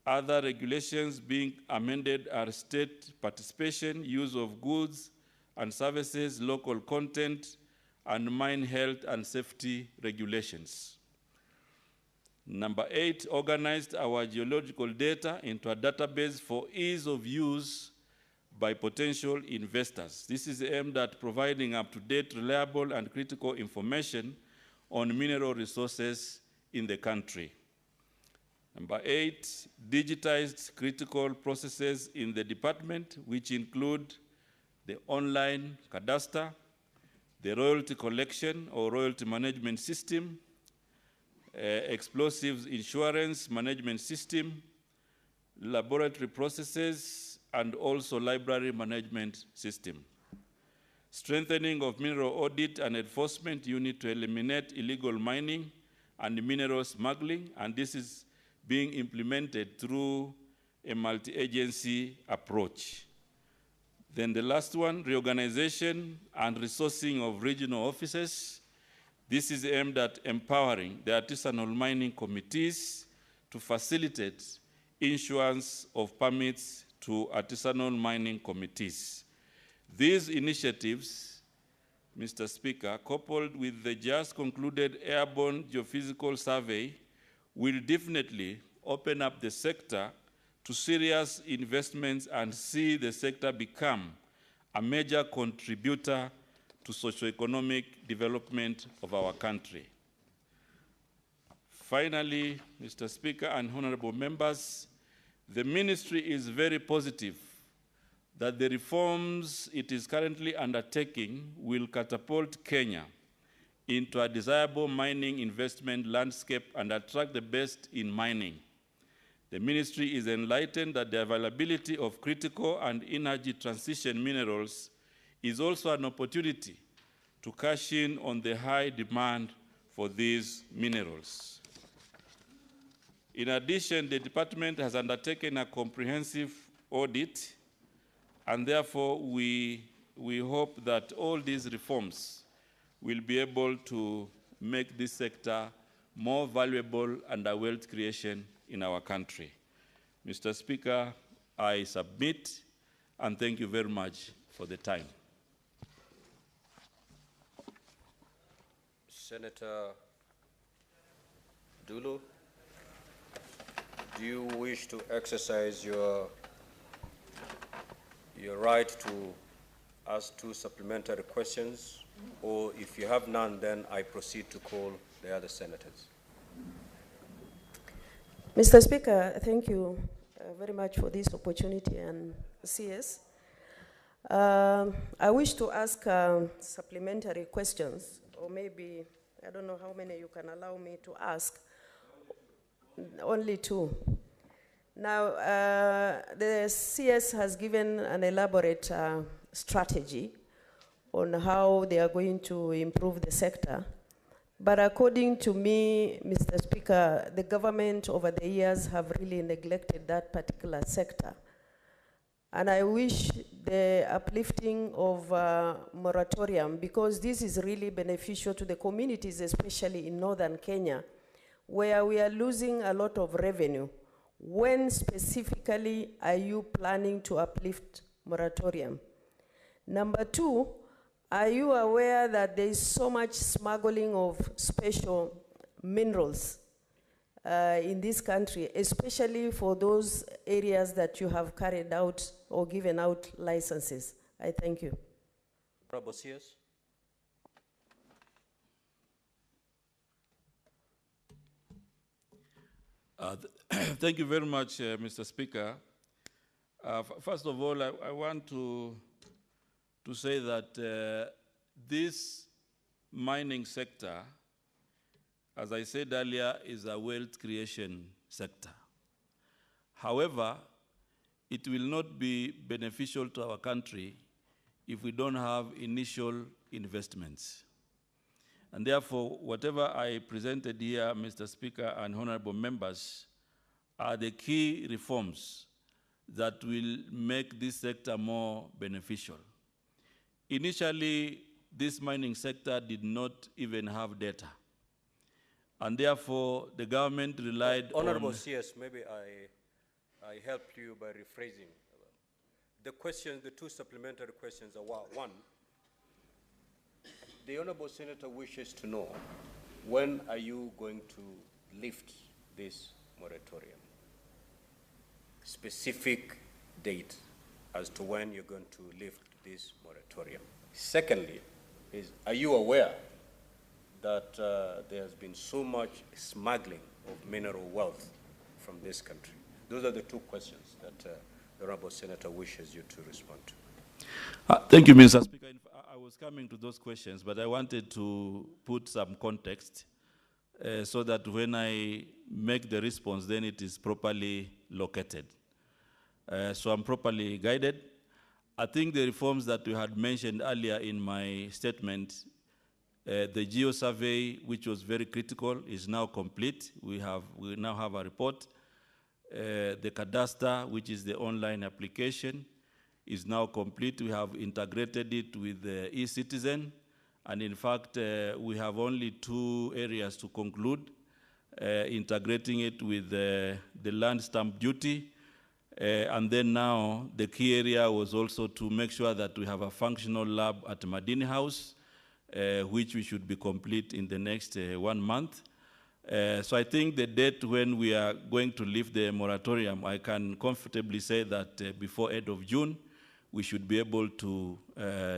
Other regulations being amended are state participation, use of goods and services, local content, and mine health and safety regulations. Number 8, organized our geological data into a database for ease of use by potential investors. This is aimed at providing up-to-date, reliable, and critical information on mineral resources in the country. Number 8, digitized critical processes in the department, which include the online cadastre, the royalty collection or royalty management system, explosives insurance management system, laboratory processes, and also library management system. Strengthening of mineral audit and enforcement unit to eliminate illegal mining and mineral smuggling, and this is being implemented through a multi-agency approach. Then the last one, reorganization and resourcing of regional offices. This is aimed at empowering the artisanal mining committees to facilitate issuance of permits to artisanal mining committees. These initiatives, Mr. Speaker, coupled with the just concluded airborne geophysical survey, will definitely open up the sector to serious investments and see the sector become a major contributor to socioeconomic development of our country. Finally, Mr. Speaker and honorable members, the ministry is very positive that the reforms it is currently undertaking will catapult Kenya into a desirable mining investment landscape and attract the best in mining. The ministry is enlightened that the availability of critical and energy transition minerals is also an opportunity to cash in on the high demand for these minerals. In addition, the department has undertaken a comprehensive audit, and therefore we hope that all these reforms will be able to make this sector more valuable and a wealth creation in our country. Mr. Speaker, I submit, and thank you very much for the time. Senator Dulu, do you wish to exercise your right to ask 2 supplementary questions? Or if you have none, then I proceed to call the other senators. Mr. Speaker, thank you very much for this opportunity, and CS. I wish to ask supplementary questions, or maybe, I don't know how many you can allow me to ask, only 2. Now, the CS has given an elaborate strategy on how they are going to improve the sector. But according to me, Mr. Speaker, the government over the years have really neglected that particular sector. And I wish the uplifting of moratorium, because this is really beneficial to the communities, especially in northern Kenya, where we are losing a lot of revenue. When specifically are you planning to uplift moratorium? Number 2, are you aware that there is so much smuggling of special minerals in this country, especially for those areas that you have carried out or given out licenses? I thank you. Honorable CS. Thank you very much, Mr. Speaker. First of all, I want to say that this mining sector, as I said earlier, is a wealth creation sector. However, it will not be beneficial to our country if we don't have initial investments. And therefore, whatever I presented here, Mr. Speaker and honorable members, are the key reforms that will make this sector more beneficial. Initially, this mining sector did not even have data. And therefore, the government relied Honorable on... CS, maybe I helped you by rephrasing. The questions, the 2 supplementary questions are, 1, the Honorable Senator wishes to know, when are you going to lift this moratorium? Specific date as to when you're going to lift this moratorium. Secondly, are you aware that there has been so much smuggling of mineral wealth from this country? Those are the 2 questions that the Honorable Senator wishes you to respond to. Thank you, Mr. Speaker. I was coming to those questions, but I wanted to put some context so that when I make the response, then it is properly located. So I'm properly guided. I think the reforms that we had mentioned earlier in my statement, the geo survey, which was very critical, is now complete. We now have a report. The cadastre, which is the online application, is now complete. We have integrated it with the e-citizen. And in fact, we have only 2 areas to conclude, integrating it with the land stamp duty. And then now, the key area was also to make sure that we have a functional lab at Madini House, which we should be complete in the next 1 month. So I think the date when we are going to lift the moratorium, I can comfortably say that before end of June, we should be able to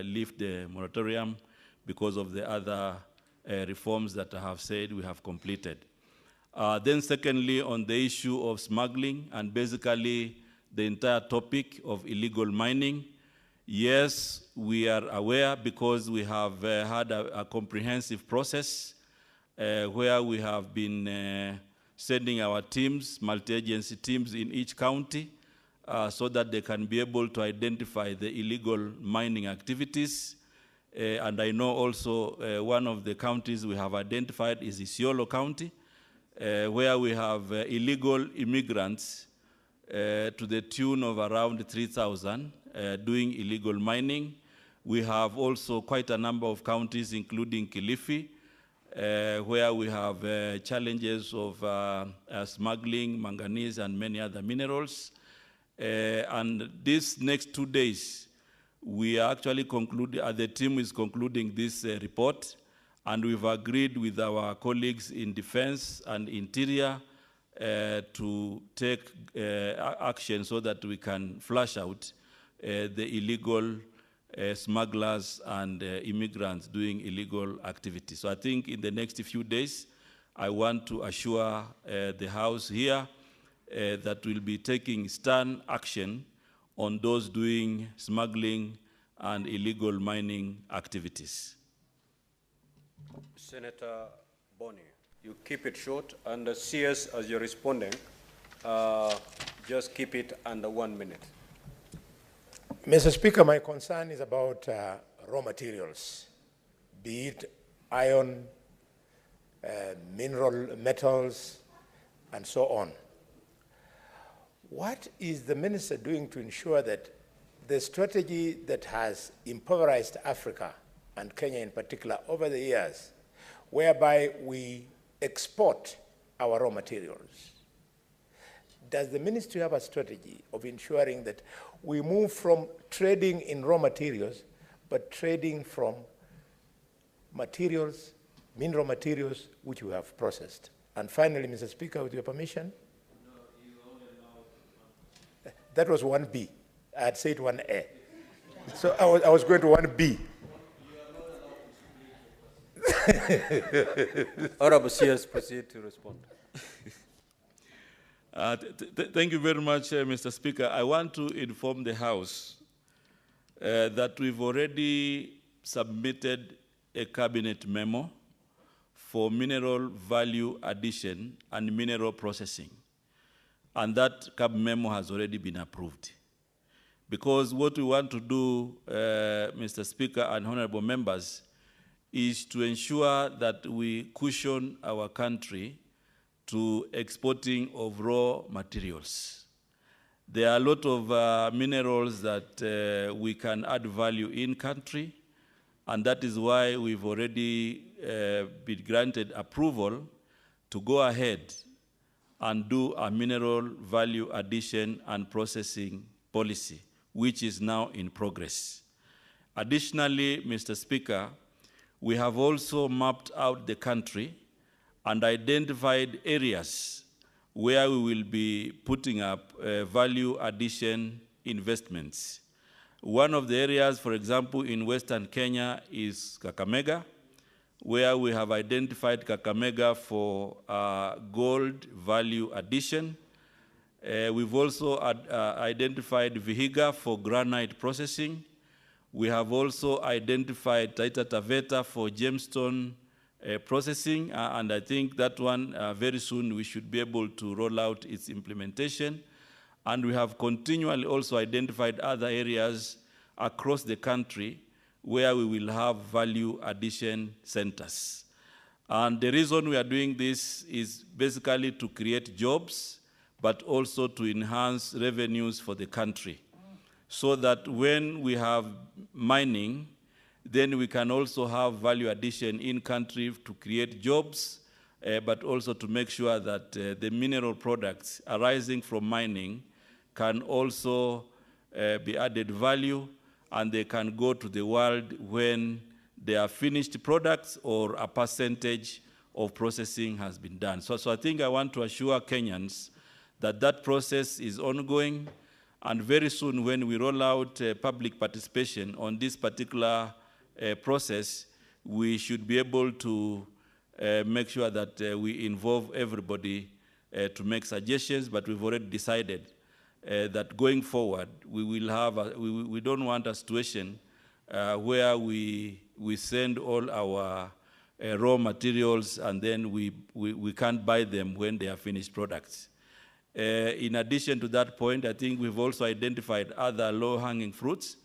lift the moratorium because of the other reforms that I have said we have completed. Then secondly, on the issue of smuggling and basically the entire topic of illegal mining, yes, we are aware because we have had a comprehensive process where we have been sending our teams, multi-agency teams in each county so that they can be able to identify the illegal mining activities. And I know also one of the counties we have identified is Isiolo County, where we have illegal immigrants to the tune of around 3,000 doing illegal mining. We have also quite a number of counties, including Kilifi, where we have challenges of smuggling, manganese, and many other minerals. And these next 2 days, we are actually concluding, the team is concluding this report, and we've agreed with our colleagues in Defense and Interior to take action so that we can flush out the illegal smugglers and immigrants doing illegal activities. So I think in the next few days, I want to assure the House here that we'll be taking stern action on those doing smuggling and illegal mining activities. Senator Boni, you keep it short, and CS, as you're responding, just keep it under 1 minute. Mr. Speaker, my concern is about raw materials, be it iron, mineral metals, and so on. What is the minister doing to ensure that the strategy that has impoverished Africa, and Kenya in particular, over the years, whereby we export our raw materials, does the ministry have a strategy of ensuring that we move from trading in raw materials, but trading from materials, mineral materials, which we have processed? And finally, Mr. Speaker, with your permission. That was 1B. I had said 1A. So I was going to 1B. Honorable CS, proceed to respond. Thank you very much, Mr. Speaker. I want to inform the House that we've already submitted a cabinet memo for mineral value addition and mineral processing. And that cabinet memo has already been approved. Because what we want to do, Mr. Speaker and honorable members, is to ensure that we cushion our country to exporting of raw materials. There are a lot of minerals that we can add value in country, and that is why we've already been granted approval to go ahead and do a mineral value addition and processing policy, which is now in progress. Additionally, Mr. Speaker, we have also mapped out the country and identified areas where we will be putting up value addition investments. One of the areas, for example, in Western Kenya is Kakamega, where we have identified Kakamega for gold value addition. We've also identified Vihiga for granite processing. We have also identified Taita Taveta for gemstone processing, and I think that one very soon we should be able to roll out its implementation. And we have continually also identified other areas across the country where we will have value addition centers. And the reason we are doing this is basically to create jobs, but also to enhance revenues for the country, so that when we have mining, then we can also have value addition in country to create jobs, but also to make sure that the mineral products arising from mining can also be added value, and they can go to the world when they are finished products or a percentage of processing has been done. So I think I want to assure Kenyans that that process is ongoing, and very soon when we roll out public participation on this particular process, we should be able to make sure that we involve everybody to make suggestions, but we've already decided that going forward, we will have, we don't want a situation where we send all our raw materials and then we can't buy them when they are finished products. In addition to that point, I think we've also identified other low-hanging fruits.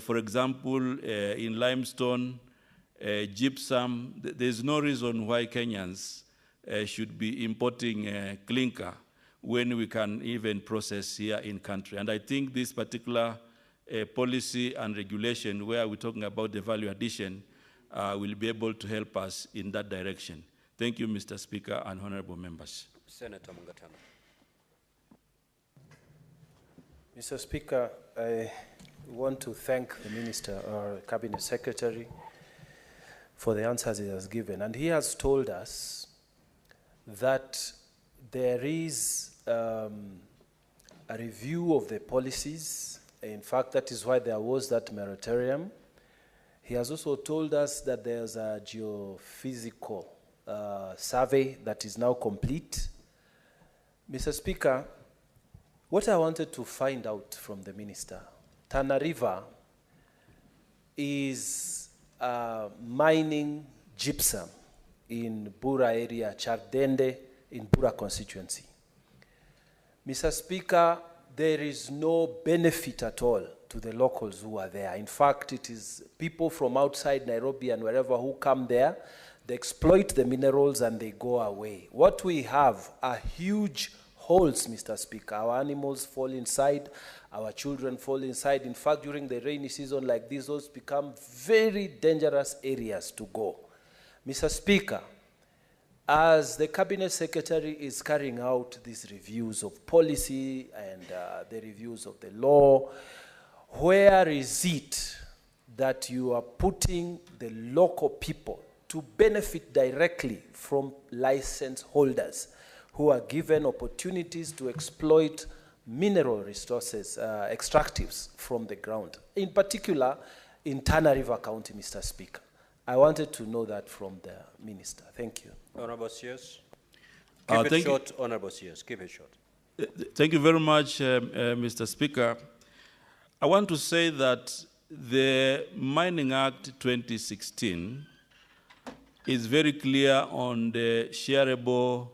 For example, in limestone, gypsum, there's no reason why Kenyans should be importing clinker when we can even process here in country. And I think this particular policy and regulation where we're talking about the value addition will be able to help us in that direction. Thank you, Mr. Speaker and honorable members. Senator Mungatana. Mr. Speaker, I want to thank the Minister or Cabinet Secretary for the answers he has given. And he has told us that there is a review of the policies. In fact, that is why there was that moratorium. He has also told us that there's a geophysical survey that is now complete. Mr. Speaker, what I wanted to find out from the Minister, Tana River is mining gypsum in Bura area, Chardende, in Bura constituency. Mr. Speaker, there is no benefit at all to the locals who are there. In fact, it is people from outside Nairobi and wherever who come there, they exploit the minerals and they go away. What we have are huge holes, Mr. Speaker. Our animals fall inside, our children fall inside. In fact, during the rainy season like this, those become very dangerous areas to go. Mr. Speaker, as the Cabinet Secretary is carrying out these reviews of policy and the reviews of the law, where is it that you are putting the local people to benefit directly from license holders who are given opportunities to exploit mineral resources, extractives from the ground, in particular in Tana River County, Mr. Speaker? I wanted to know that from the Minister. Thank you. Honorable CS. Keep it short, Honorable CS. Keep it short. Thank you very much, Mr. Speaker. I want to say that the Mining Act 2016 is very clear on the shareable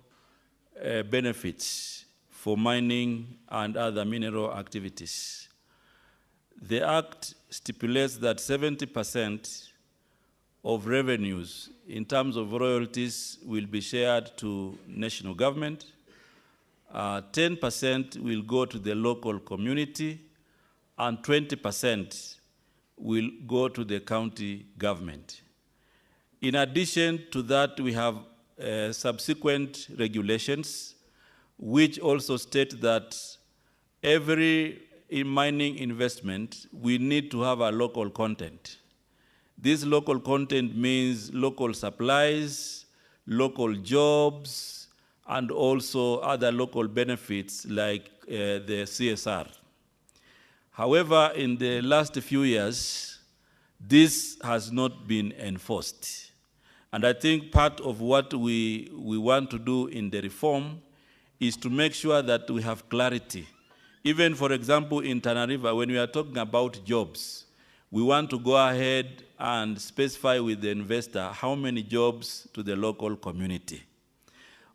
benefits for mining and other mineral activities. The Act stipulates that 70% of revenues in terms of royalties will be shared to national government, 10% will go to the local community, and 20% will go to the county government. In addition to that, we have subsequent regulations which also state that every mining investment, we need to have a local content. This local content means local supplies, local jobs, and also other local benefits like the CSR. However, in the last few years, this has not been enforced. And I think part of what we want to do in the reform is to make sure that we have clarity. Even, for example, in Tana River, when we are talking about jobs, we want to go ahead and specify with the investor how many jobs to the local community.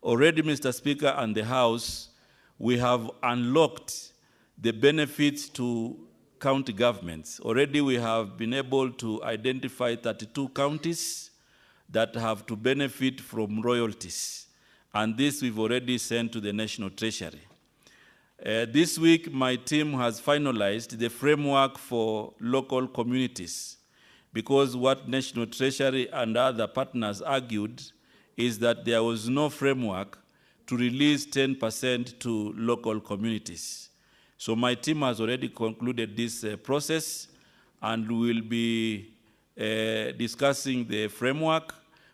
Already, Mr. Speaker, and the House, we have unlocked the benefits to county governments. Already we have been able to identify 32 counties that have to benefit from royalties. And this we've already sent to the National Treasury. This week, my team has finalized the framework for local communities, because what National Treasury and other partners argued is that there was no framework to release 10% to local communities. So my team has already concluded this process, and we will be discussing the framework,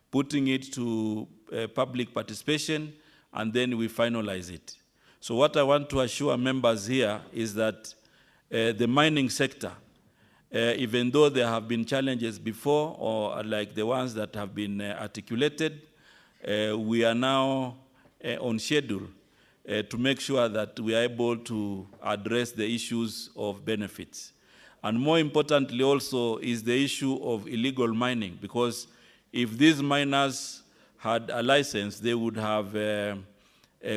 putting it to public participation, and then we finalize it. So what I want to assure members here is that the mining sector, even though there have been challenges before, or like the ones that have been articulated, we are now on schedule to make sure that we are able to address the issues of benefits. And more importantly also is the issue of illegal mining, because if these miners had a license, they would have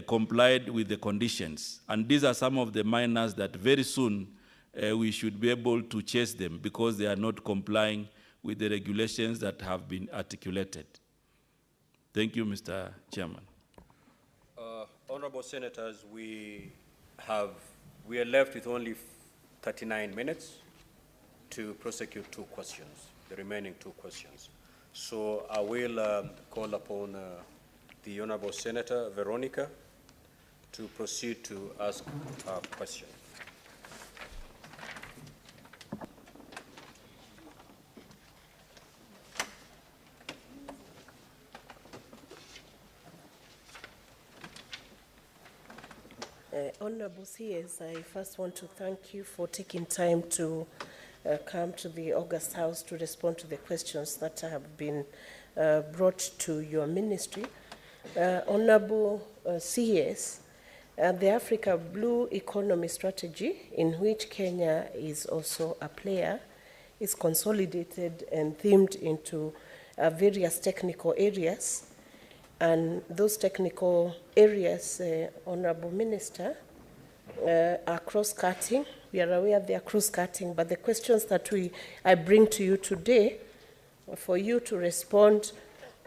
complied with the conditions. And these are some of the miners that very soon we should be able to chase them because they are not complying with the regulations that have been articulated. Thank you, Mr. Chairman. Honorable Senators, we are left with only 39 minutes to prosecute 2 questions, the remaining 2 questions. So I will call upon the Honorable Senator Veronica to proceed to ask her question. Honorable CS, I first want to thank you for taking time to come to the August House to respond to the questions that have been brought to your ministry. Honorable CS, the Africa Blue Economy Strategy, in which Kenya is also a player, is consolidated and themed into various technical areas. And those technical areas, Honorable Minister, are cross-cutting. We are aware they are cross-cutting, but the questions that I bring to you today are for you to respond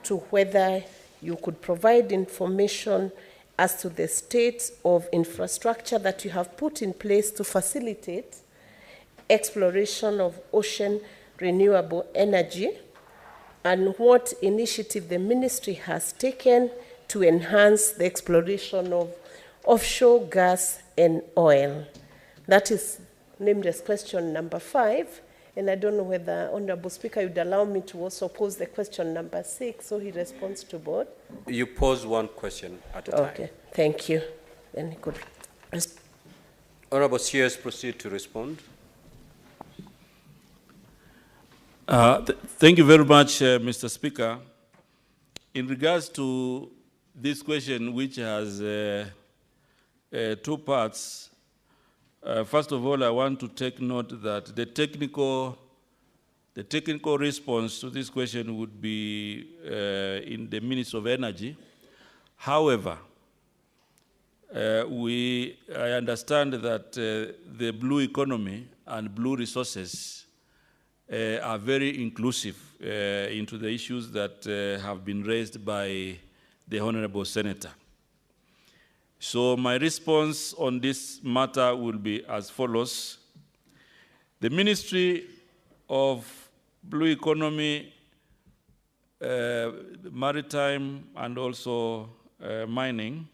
to whether you could provide information as to the state of infrastructure that you have put in place to facilitate exploration of ocean renewable energy, and what initiative the ministry has taken to enhance the exploration of offshore gas and oil. That is named as question number 5. And I don't know whether, Honorable Speaker, you'd allow me to also pose the question number 6, so he responds to both. You pose one question at a time. Okay, thank you. Then he could. Honorable CS, proceed to respond. Thank you very much, Mr. Speaker. In regards to this question, which has 2 parts, first of all, I want to take note that the technical response to this question would be in the Ministry of Energy. However, I understand that the blue economy and blue resources are very inclusive into the issues that have been raised by the Honorable Senator. So my response on this matter will be as follows. The Ministry of Blue Economy, Maritime, and also Mining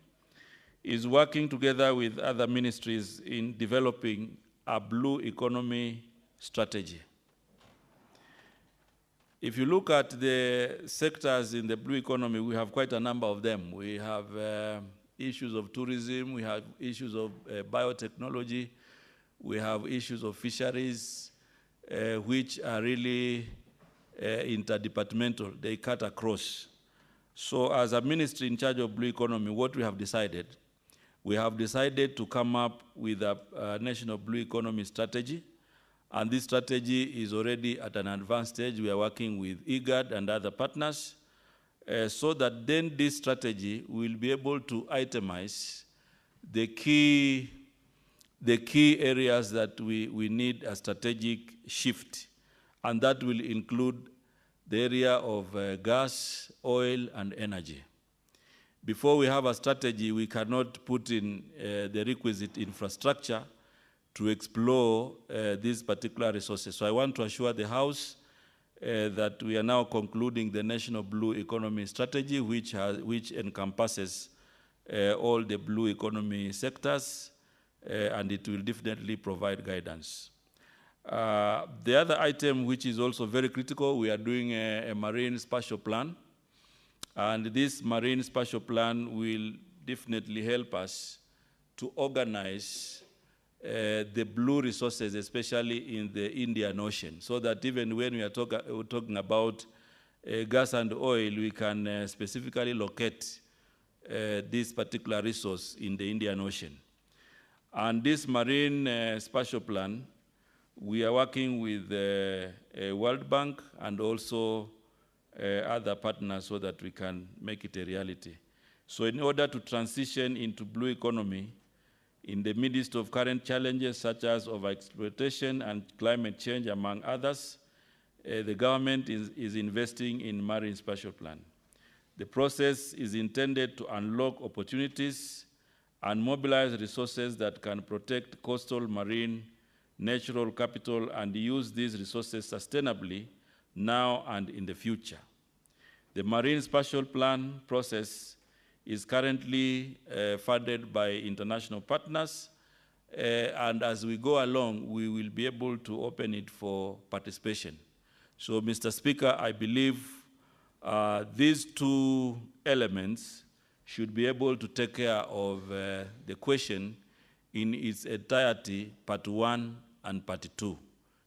is working together with other ministries in developing a blue economy strategy. If you look at the sectors in the blue economy, we have quite a number of them. We have issues of tourism, we have issues of biotechnology, we have issues of fisheries, which are really interdepartmental. They cut across. So as a ministry in charge of blue economy, what we have decided to come up with a national blue economy strategy. And this strategy is already at an advanced stage. We are working with IGAD and other partners so that then this strategy will be able to itemize the key areas that we need a strategic shift. And that will include the area of gas, oil, and energy. Before we have a strategy, we cannot put in the requisite infrastructure to explore these particular resources. So I want to assure the House that we are now concluding the National Blue Economy Strategy, which encompasses all the blue economy sectors, and it will definitely provide guidance. The other item, which is also very critical, we are doing a marine spatial plan, and this marine spatial plan will definitely help us to organize the blue resources, especially in the Indian Ocean, so that even when we are talking about gas and oil, we can specifically locate this particular resource in the Indian Ocean. And this marine spatial plan, we are working with World Bank and also other partners so that we can make it a reality. So in order to transition into blue economy, in the midst of current challenges such as overexploitation and climate change, among others, the government is investing in marine spatial plan. The process is intended to unlock opportunities and mobilize resources that can protect coastal, marine, natural capital and use these resources sustainably now and in the future. The marine spatial plan process is currently funded by international partners, and as we go along, we will be able to open it for participation. So, Mr. Speaker, I believe these 2 elements should be able to take care of the question in its entirety, Part 1 and Part 2.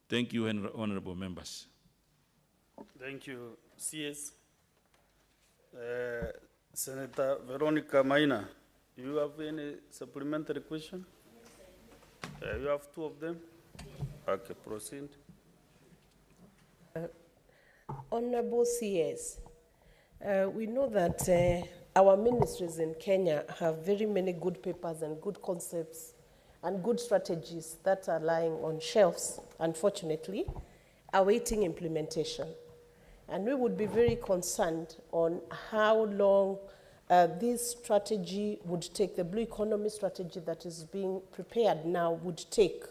Thank you, honorable members. Thank you, CS. Senator Veronica Maina, you have any supplementary question? You have two of them? Okay, proceed. Honorable CS, we know that our ministries in Kenya have very many good papers and good concepts and good strategies that are lying on shelves, unfortunately, awaiting implementation. And we would be very concerned on how long this strategy would take, the blue economy strategy that is being prepared now would take.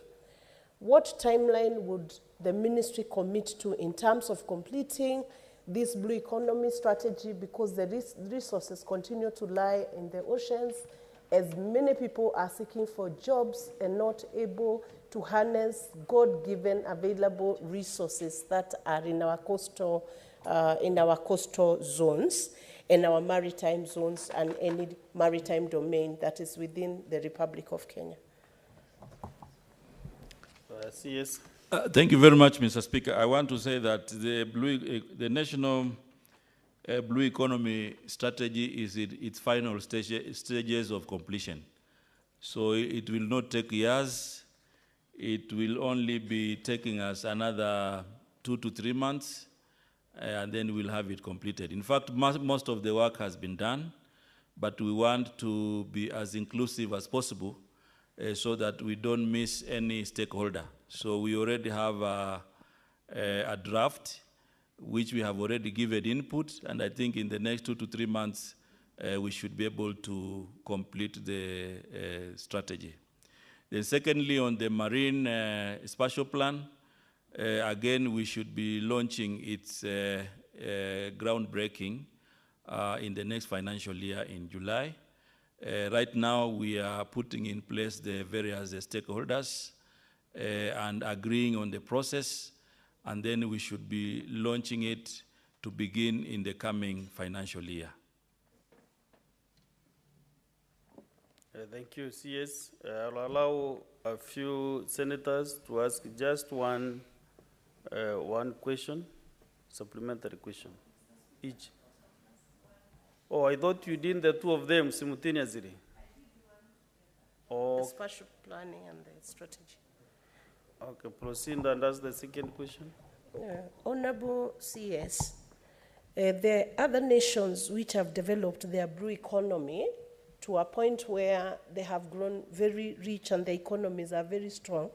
What timeline would the ministry commit to in terms of completing this blue economy strategy, because the resources continue to lie in the oceans as many people are seeking for jobs and not able to harness God-given available resources that are in our coastal zones, in our maritime zones, and any maritime domain that is within the Republic of Kenya. CS. Thank you very much, Mr. Speaker. I want to say that the national blue economy strategy is in its final stages of completion. So it will not take years. It will only be taking us another 2 to 3 months, and then we'll have it completed. In fact, most of the work has been done, but we want to be as inclusive as possible so that we don't miss any stakeholder. So we already have a draft, which we have already given input, and I think in the next 2 to 3 months, we should be able to complete the strategy. Then secondly, on the marine spatial plan, again, we should be launching its groundbreaking in the next financial year in July. Right now, we are putting in place the various stakeholders and agreeing on the process, and then we should be launching it to begin in the coming financial year. Thank you, CS. I'll allow a few senators to ask just one question, supplementary question, each. Oh, I thought you did the two of them simultaneously. The spatial planning and the strategy. Okay, proceed and ask the second question. Honorable CS, there are other nations which have developed their blue economy to a point where they have grown very rich and their economies are very strong.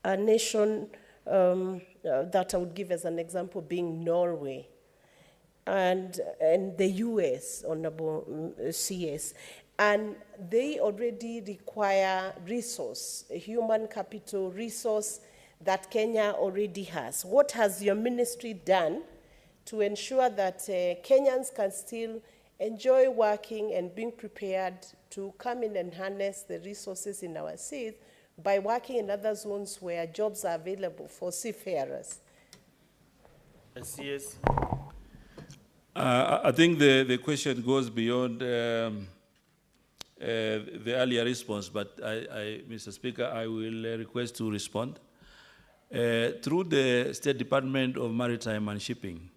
A nation that I would give as an example being Norway and the US, Honorable CS. And they already require resource, a human capital resource that Kenya already has. What has your ministry done to ensure that Kenyans can still enjoy working and being prepared to come in and harness the resources in our seas by working in other zones where jobs are available for seafarers? CS. I think the question goes beyond the earlier response, but Mr. Speaker, I will request to respond. Through the State Department of Maritime and Shipping,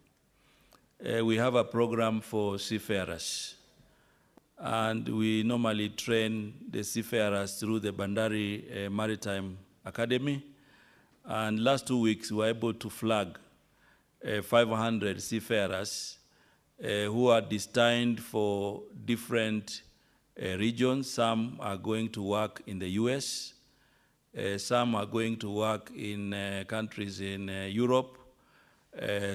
we have a program for seafarers, and we normally train the seafarers through the Bandari Maritime Academy, and last 2 weeks we were able to flag 500 seafarers who are destined for different regions. Some are going to work in the US, some are going to work in countries in Europe,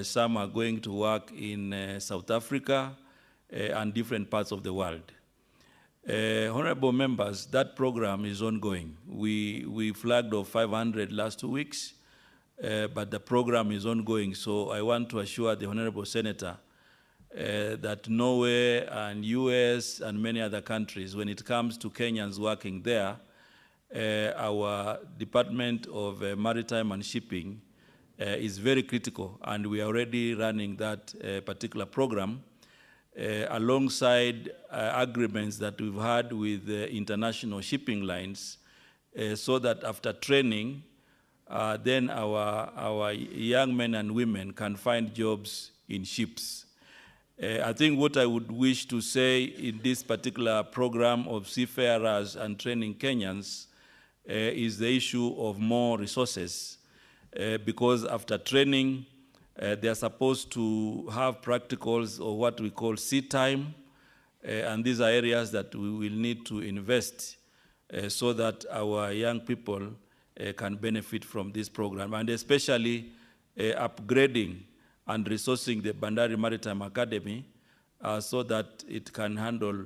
some are going to work in South Africa and different parts of the world. Honorable members, that program is ongoing. We flagged off 500 last 2 weeks, but the program is ongoing. So I want to assure the Honorable Senator that Norway and US and many other countries, when it comes to Kenyans working there, our Department of Maritime and Shipping is very critical, and we are already running that particular program alongside agreements that we've had with international shipping lines so that after training, then our young men and women can find jobs in ships. I think what I would wish to say in this particular program of seafarers and training Kenyans is the issue of more resources, because after training, they are supposed to have practicals or what we call sea time, and these are areas that we will need to invest so that our young people can benefit from this program, and especially upgrading and resourcing the Bandari Maritime Academy so that it can handle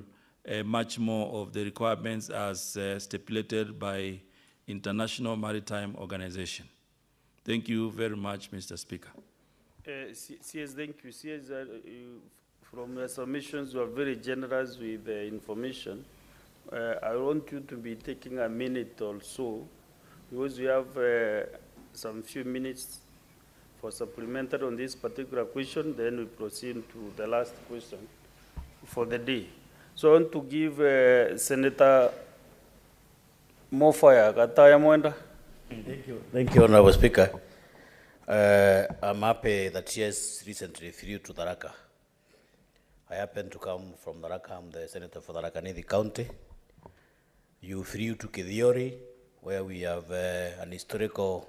much more of the requirements as stipulated by International Maritime Organization. Thank you very much, Mr. Speaker. CS, thank you. CS, from your submissions, you are very generous with the information. I want you to be taking a minute or so, because we have some few minutes for supplementary on this particular question, then we proceed to the last question for the day. So I want to give Senator Mofaya Kataya Mwenda. Thank you. Thank you, Honorable Speaker. I'm happy that CS recently flew to Tharaka. I happen to come from Tharaka. I'm the Senator for Tharaka-Nithi County. You flew to Kithiori, where we have an historical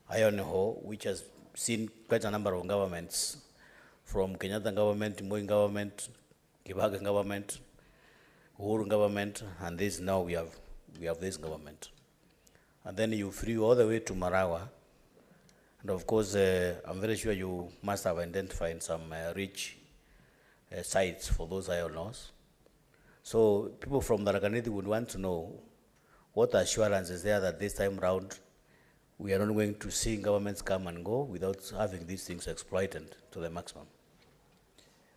iron ore, which has seen quite a number of governments, from Kenyatta government, Moi government, Kibaki government, Uhuru government, and this now we have this government. And then you flew all the way to Marawa, and of course I'm very sure you must have identified some rich sites for those iron ores. So people from Tharaka-Nithi would want to know what assurance is there that this time round we are not going to see governments come and go without having these things exploited to the maximum.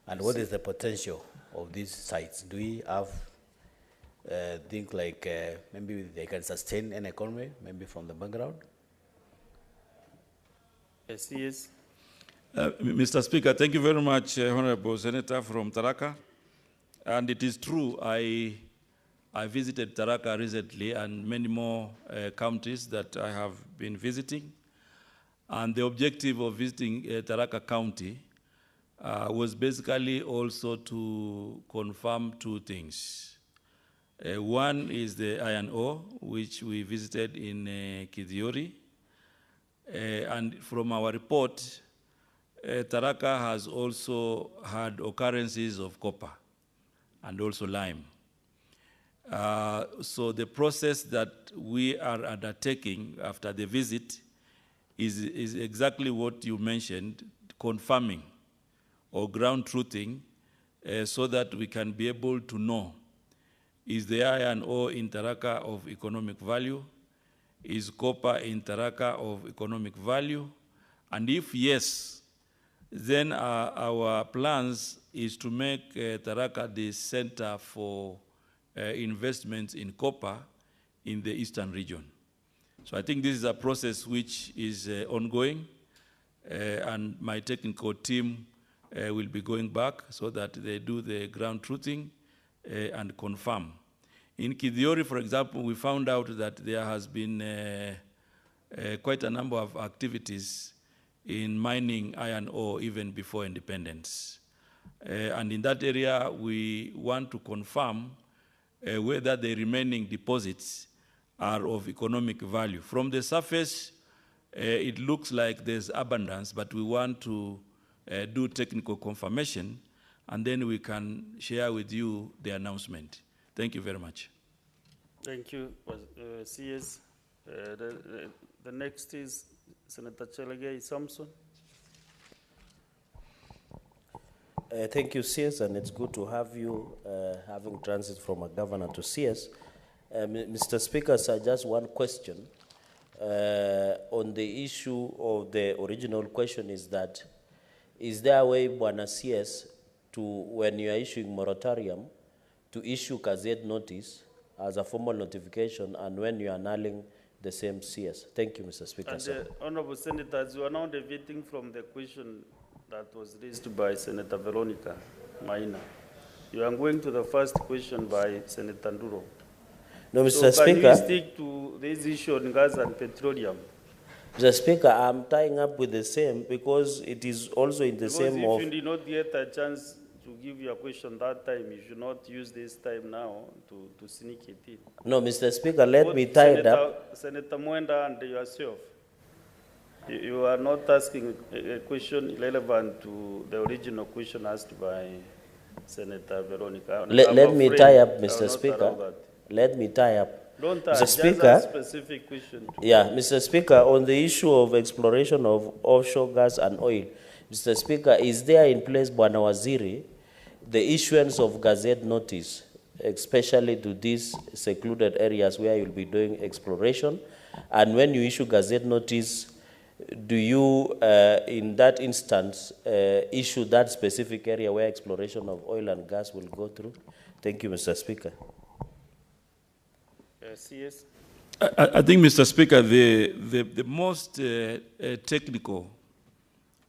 And what is the potential of these sites? Do we have think like maybe they can sustain an economy, maybe from the background? Yes. Mr. Speaker, thank you very much, Honorable Senator from Tharaka. And it is true, I visited Tharaka recently and many more counties that I have been visiting. And the objective of visiting Tharaka County was basically also to confirm two things. One is the iron ore, which we visited in Kithiori. And from our report, Tharaka has also had occurrences of copper and also lime. So the process that we are undertaking after the visit is exactly what you mentioned, confirming or ground truthing, so that we can be able to know, is the iron ore in Tharaka of economic value? Is copper in Tharaka of economic value? And if yes, then our plans is to make Tharaka the center for investments in copper in the eastern region. So I think this is a process which is ongoing, and my technical team will be going back so that they do the ground truthing and confirm. In Kithiori, for example, we found out that there has been quite a number of activities in mining iron ore even before independence. And in that area, we want to confirm whether the remaining deposits are of economic value. From the surface, it looks like there's abundance, but we want to do technical confirmation, and then we can share with you the announcement. Thank you very much. Thank you, CS. The next is Senator Chelagay Samson. Thank you, CS, and it's good to have you having transit from a governor to CS. Mr. Speaker, sir, just one question. On the issue of the original question is that, is there a way, Bwana CS, to, when you are issuing moratorium, to issue gazette notice as a formal notification, and when you are annulling the same CS? Thank you, Mr. Speaker. And Honorable Senators, you are now deviating from the question that was raised by Senator Veronica Maina. You are going to the first question by Senator Nduro. No, Mr. So can Speaker. we stick to this issue on gas and petroleum? Mr. Speaker, I'm tying up with the same because it is also in the Because same if of. you did not get a chance to give your question that time, you should not use this time now to sneak it in. No, Mr. Speaker, let Both me tie it up. Senator Mwenda and yourself, you are not asking a question relevant to the original question asked by Senator Veronica. Let me tie up, I will Mr. not Speaker. allow that. Let me tie up. Don't tie, Mr. just Speaker, a specific question. yeah, Mr. Speaker, on the issue of exploration of offshore gas and oil, Mr. Speaker, is there in place, Bwana Waziri, the issuance of gazette notice, especially to these secluded areas where you'll be doing exploration? And when you issue gazette notice, do you, in that instance, issue that specific area where exploration of oil and gas will go through? Thank you, Mr. Speaker. CS? I think, Mr. Speaker, the most technical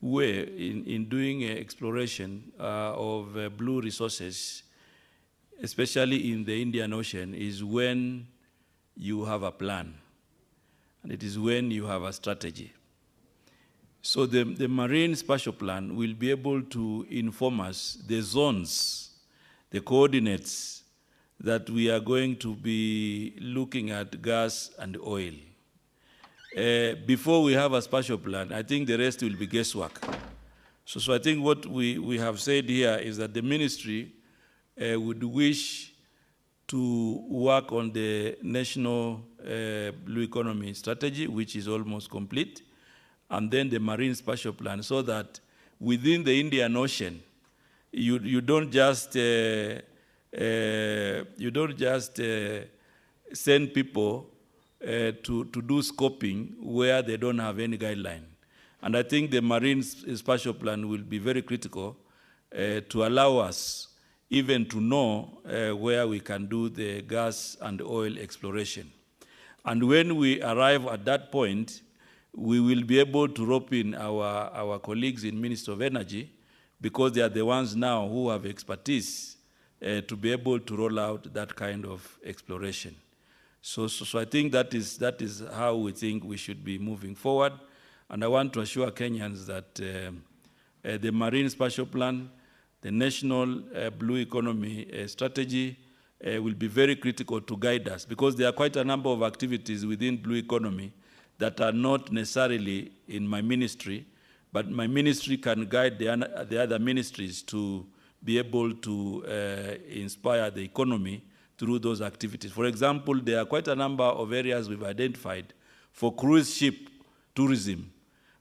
way in doing exploration of blue resources, especially in the Indian Ocean, is when you have a plan, and it is when you have a strategy. So the Marine Spatial Plan will be able to inform us the zones, the coordinates that we are going to be looking at gas and oil. Before we have a spatial plan, I think the rest will be guesswork. So I think what we have said here is that the ministry would wish to work on the national blue economy strategy, which is almost complete, and then the marine spatial plan, so that within the Indian Ocean, you don't just send people to do scoping where they don't have any guideline. And I think the marine spatial plan will be very critical to allow us even to know where we can do the gas and oil exploration. And when we arrive at that point, we will be able to rope in our colleagues in Ministry of Energy, because they are the ones now who have expertise to be able to roll out that kind of exploration. So I think that is how we think we should be moving forward. And I want to assure Kenyans that the Marine Spatial Plan, the National Blue Economy Strategy will be very critical to guide us, because there are quite a number of activities within Blue Economy that are not necessarily in my ministry, but my ministry can guide the other ministries to be able to inspire the economy through those activities. For example, there are quite a number of areas we've identified for cruise ship tourism,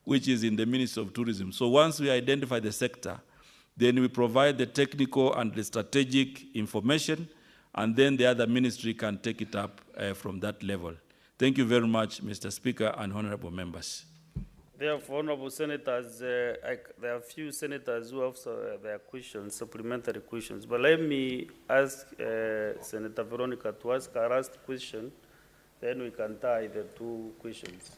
which is in the Ministry of Tourism. So once we identify the sector, then we provide the technical and the strategic information, and then the other ministry can take it up from that level. Thank you very much, Mr. Speaker and honorable members. Therefore, honorable senators, there are a few senators who have their questions, supplementary questions. But let me ask Senator Veronica to ask her last question, then we can tie the two questions.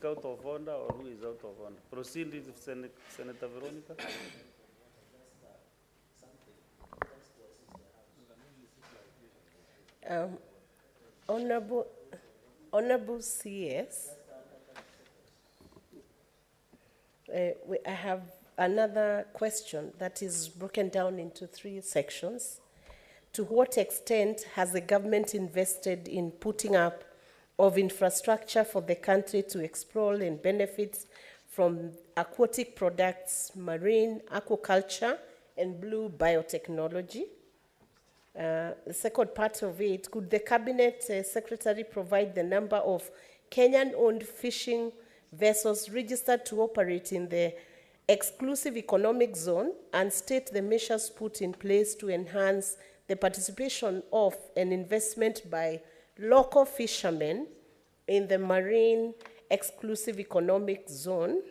Out of order, or who is out of order? Proceed with Senator Veronica. Honorable CS, I have another question that is broken down into 3 sections. To what extent has the government invested in putting up of infrastructure for the country to explore and benefit from aquatic products, marine, aquaculture, and blue biotechnology? The second part of it, could the Cabinet Secretary provide the number of Kenyan-owned fishing vessels registered to operate in the exclusive economic zone, and state the measures put in place to enhance the participation of an investment by local fishermen in the marine exclusive economic zone?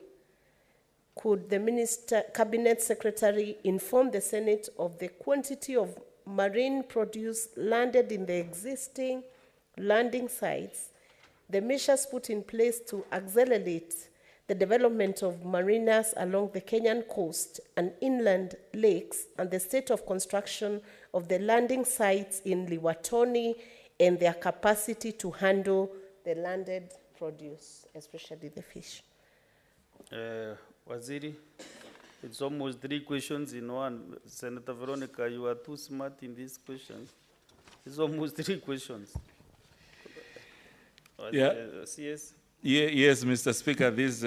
Could the Cabinet Secretary inform the Senate of the quantity of marine produce landed in the existing landing sites, the measures put in place to accelerate the development of marinas along the Kenyan coast and inland lakes, and the state of construction of the landing sites in Liwatoni and their capacity to handle the landed produce, especially the fish. Waziri, it's almost 3 questions in one. Senator Veronica, you are too smart in this question. It's almost 3 questions. Yeah. CS? Yes, Mr. Speaker, these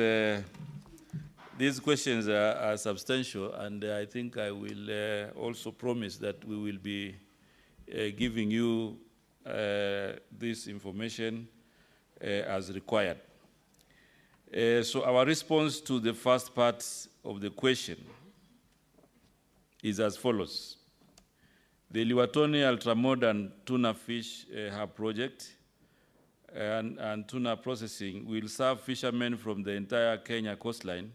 questions are substantial, and I think I will also promise that we will be giving you this information as required. So our response to the first part of the question is as follows. The Liwatoni ultramodern tuna fish hub project and tuna processing will serve fishermen from the entire Kenya coastline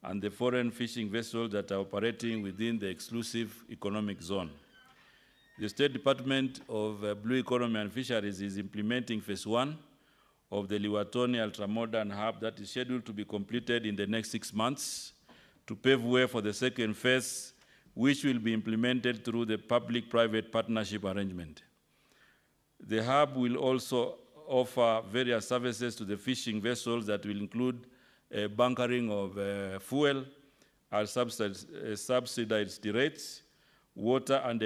and the foreign fishing vessels that are operating within the exclusive economic zone. The State Department of Blue Economy and Fisheries is implementing phase 1 of the Liwatoni ultramodern hub that is scheduled to be completed in the next 6 months to pave way for the second phase, which will be implemented through the public-private partnership arrangement. The hub will also offer various services to the fishing vessels that will include bunkering of fuel at subsidized rates, water and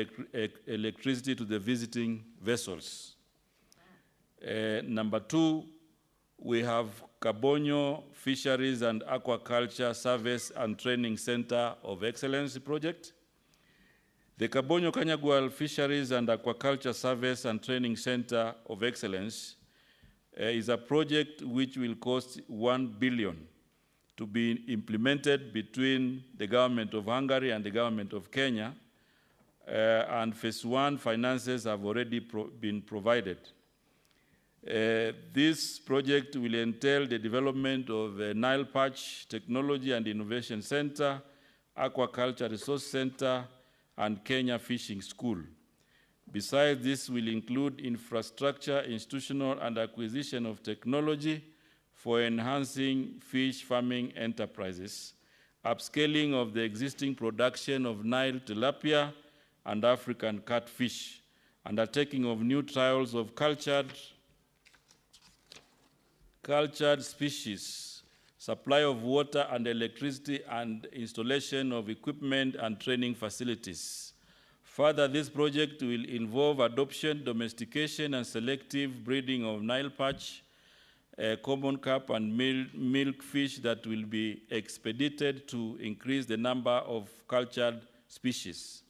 electricity to the visiting vessels. Number 2, we have Kabonyo Fisheries and Aquaculture Service and Training Center of Excellence project. The Kabonyo Kanyagwal Fisheries and Aquaculture Service and Training Center of Excellence is a project which will cost 1 billion to be implemented between the government of Hungary and the government of Kenya, and phase 1 finances have already been provided. This project will entail the development of a Nile Perch Technology and Innovation Center, Aquaculture Resource Center, and Kenya Fishing School. Besides, this will include infrastructure, institutional, and acquisition of technology for enhancing fish farming enterprises, upscaling of the existing production of Nile tilapia and African catfish, undertaking of new trials of cultured species, supply of water and electricity, and installation of equipment and training facilities. Further, this project will involve adoption, domestication, and selective breeding of Nile perch, common carp, and milk fish that will be expedited to increase the number of cultured species.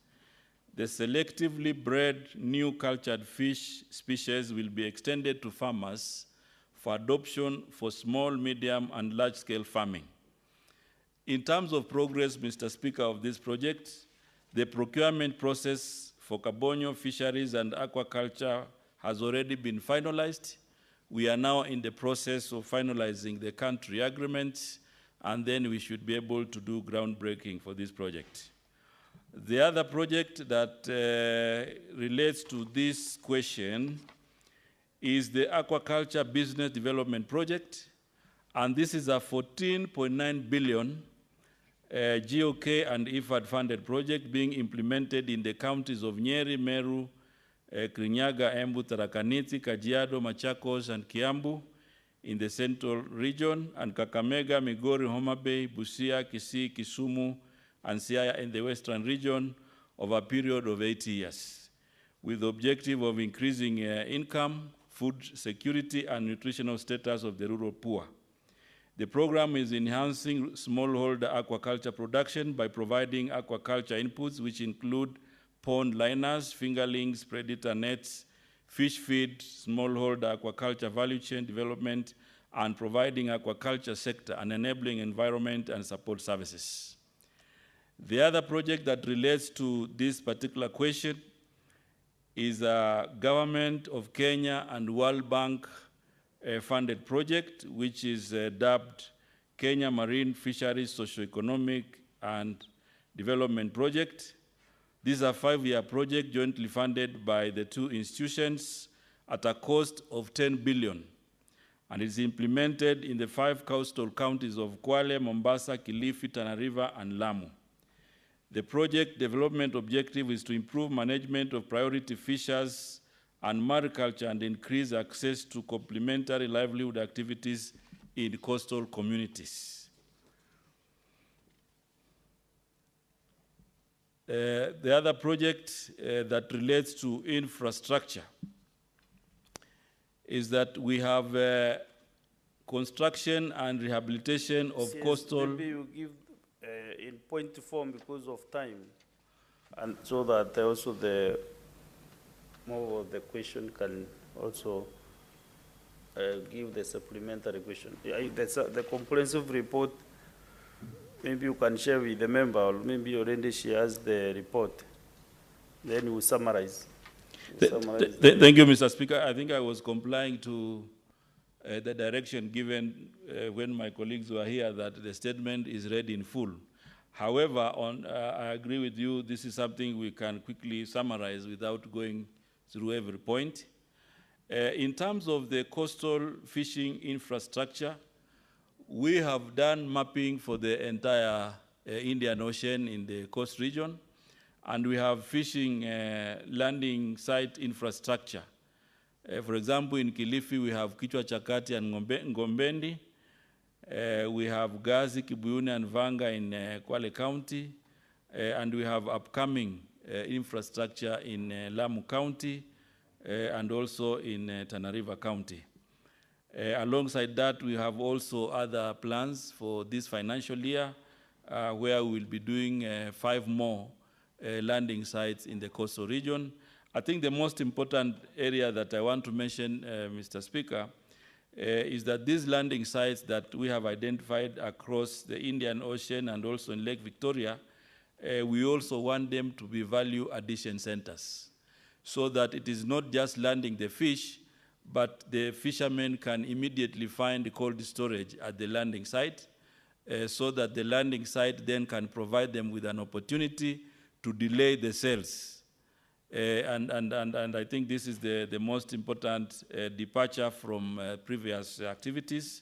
The selectively bred new cultured fish species will be extended to farmers for adoption for small, medium, and large-scale farming. In terms of progress, Mr. Speaker, of this project, the procurement process for Kabonyo Fisheries and Aquaculture has already been finalized. We are now in the process of finalizing the country agreements, and then we should be able to do groundbreaking for this project. The other project that relates to this question is the Aquaculture Business Development Project, and this is a 14.9 billion GOK and IFAD-funded project being implemented in the counties of Nyeri, Meru, Kirinyaga, Embu, Tharaka Nithi, Kajiado, Machakos, and Kiambu in the central region, and Kakamega, Migori, Homa Bay, Busia, Kisii, Kisumu, and Siaya in the western region over a period of 8 years, with the objective of increasing income, food security, and nutritional status of the rural poor. The program is enhancing smallholder aquaculture production by providing aquaculture inputs, which include pond liners, fingerlings, predator nets, fish feed, smallholder aquaculture value chain development, and providing aquaculture sector and enabling environment and support services. The other project that relates to this particular question is a Government of Kenya and World Bank funded project, which is dubbed Kenya Marine Fisheries Socioeconomic and Development Project. This is a 5-year project jointly funded by the two institutions at a cost of 10 billion and is implemented in the 5 coastal counties of Kwale, Mombasa, Kilifi, Tana River, and Lamu. The project development objective is to improve management of priority fisheries and mariculture and increase access to complementary livelihood activities in coastal communities. The other project that relates to infrastructure is that we have construction and rehabilitation of Yes, coastal. maybe you give in point form because of time, and so that also the more of the question can also give the supplementary question. The comprehensive report, maybe you can share with the member, or maybe already she has the report. Then we'll summarize. Thank you, Mr. Speaker. I think I was complying to the direction given when my colleagues were here that the statement is read in full. However, I agree with you, this is something we can quickly summarize without going through every point. In terms of the coastal fishing infrastructure, we have done mapping for the entire Indian Ocean in the coast region, and we have fishing landing site infrastructure. For example, in Kilifi, we have Kichwa Chakati and Ngombendi. We have Gazi, Kibuyuni, and Vanga in Kwale County. And we have upcoming infrastructure in Lamu County and also in Tana River County. Alongside that, we have also other plans for this financial year where we will be doing 5 more landing sites in the coastal region. I think the most important area that I want to mention, Mr. Speaker, is that these landing sites that we have identified across the Indian Ocean and also in Lake Victoria, we also want them to be value addition centers, so that it is not just landing the fish, but the fishermen can immediately find cold storage at the landing site, so that the landing site then can provide them with an opportunity to delay the sales. And I think this is the most important departure from previous activities.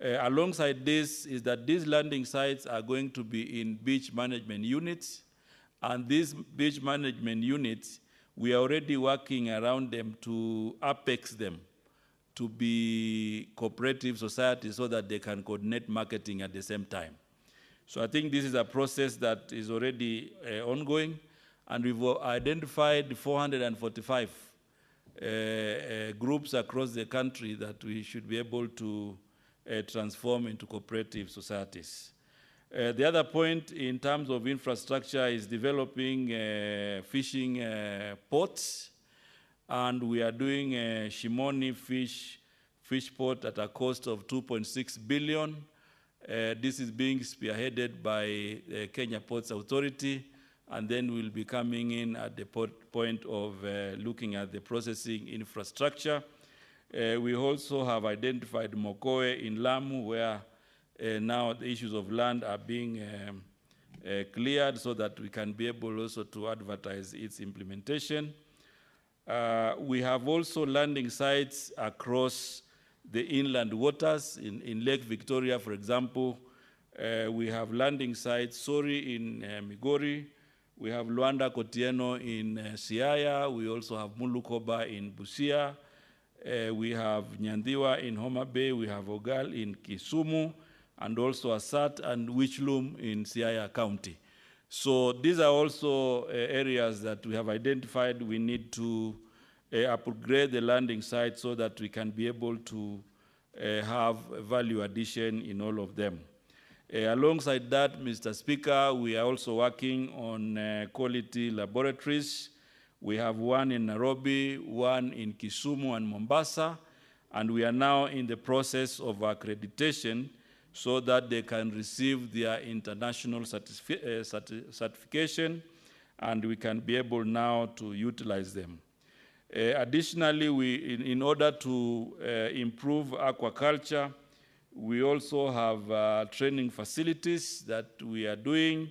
Alongside this is that these landing sites are going to be in beach management units, and these beach management units, we are already working around them to apex them to be cooperative societies so that they can coordinate marketing at the same time. So I think this is a process that is already ongoing, and we've identified 445 groups across the country that we should be able to transform into cooperative societies. The other point in terms of infrastructure is developing fishing ports, and we are doing a Shimoni fish port at a cost of 2.6 billion. This is being spearheaded by the Kenya Ports Authority, and then we'll be coming in at the point of looking at the processing infrastructure. We also have identified Mokoe in Lamu, where now the issues of land are being cleared so that we can be able also to advertise its implementation. We have also landing sites across the inland waters. In Lake Victoria, for example, we have landing sites, Sori in Migori, we have Luanda Kotieno in Siaya, we also have Mulukoba in Busia, we have Nyandiwa in Homa Bay, we have Ogal in Kisumu, and also Asat and Wichlum in Siaya County. So these are also areas that we have identified we need to upgrade the landing site so that we can be able to have value addition in all of them. Alongside that, Mr. Speaker, we are also working on quality laboratories. We have one in Nairobi, one in Kisumu and Mombasa, and we are now in the process of accreditation so that they can receive their international certification, and we can be able now to utilize them. Additionally, in order to improve aquaculture, we also have training facilities that we are doing.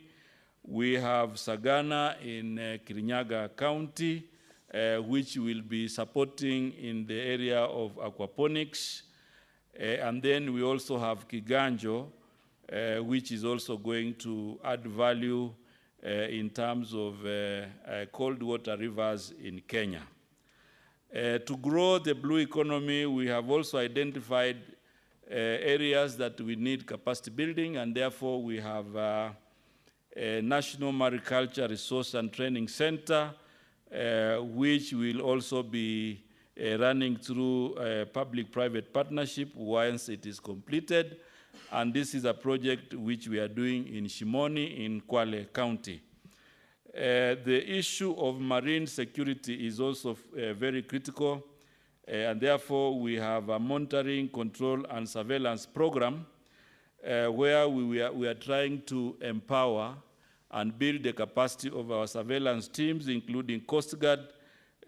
We have Sagana in Kirinyaga County, which will be supporting in the area of aquaponics. And then we also have Kiganjo, which is also going to add value in terms of cold water rivers in Kenya. To grow the blue economy, we have also identified areas that we need capacity building, and therefore we have a National Mariculture Resource and Training Center, which will also be running through a public-private partnership once it is completed. And this is a project which we are doing in Shimoni in Kwale County. The issue of marine security is also very critical, and therefore we have a monitoring, control, and surveillance program where we are trying to empower and build the capacity of our surveillance teams, including Coast Guard,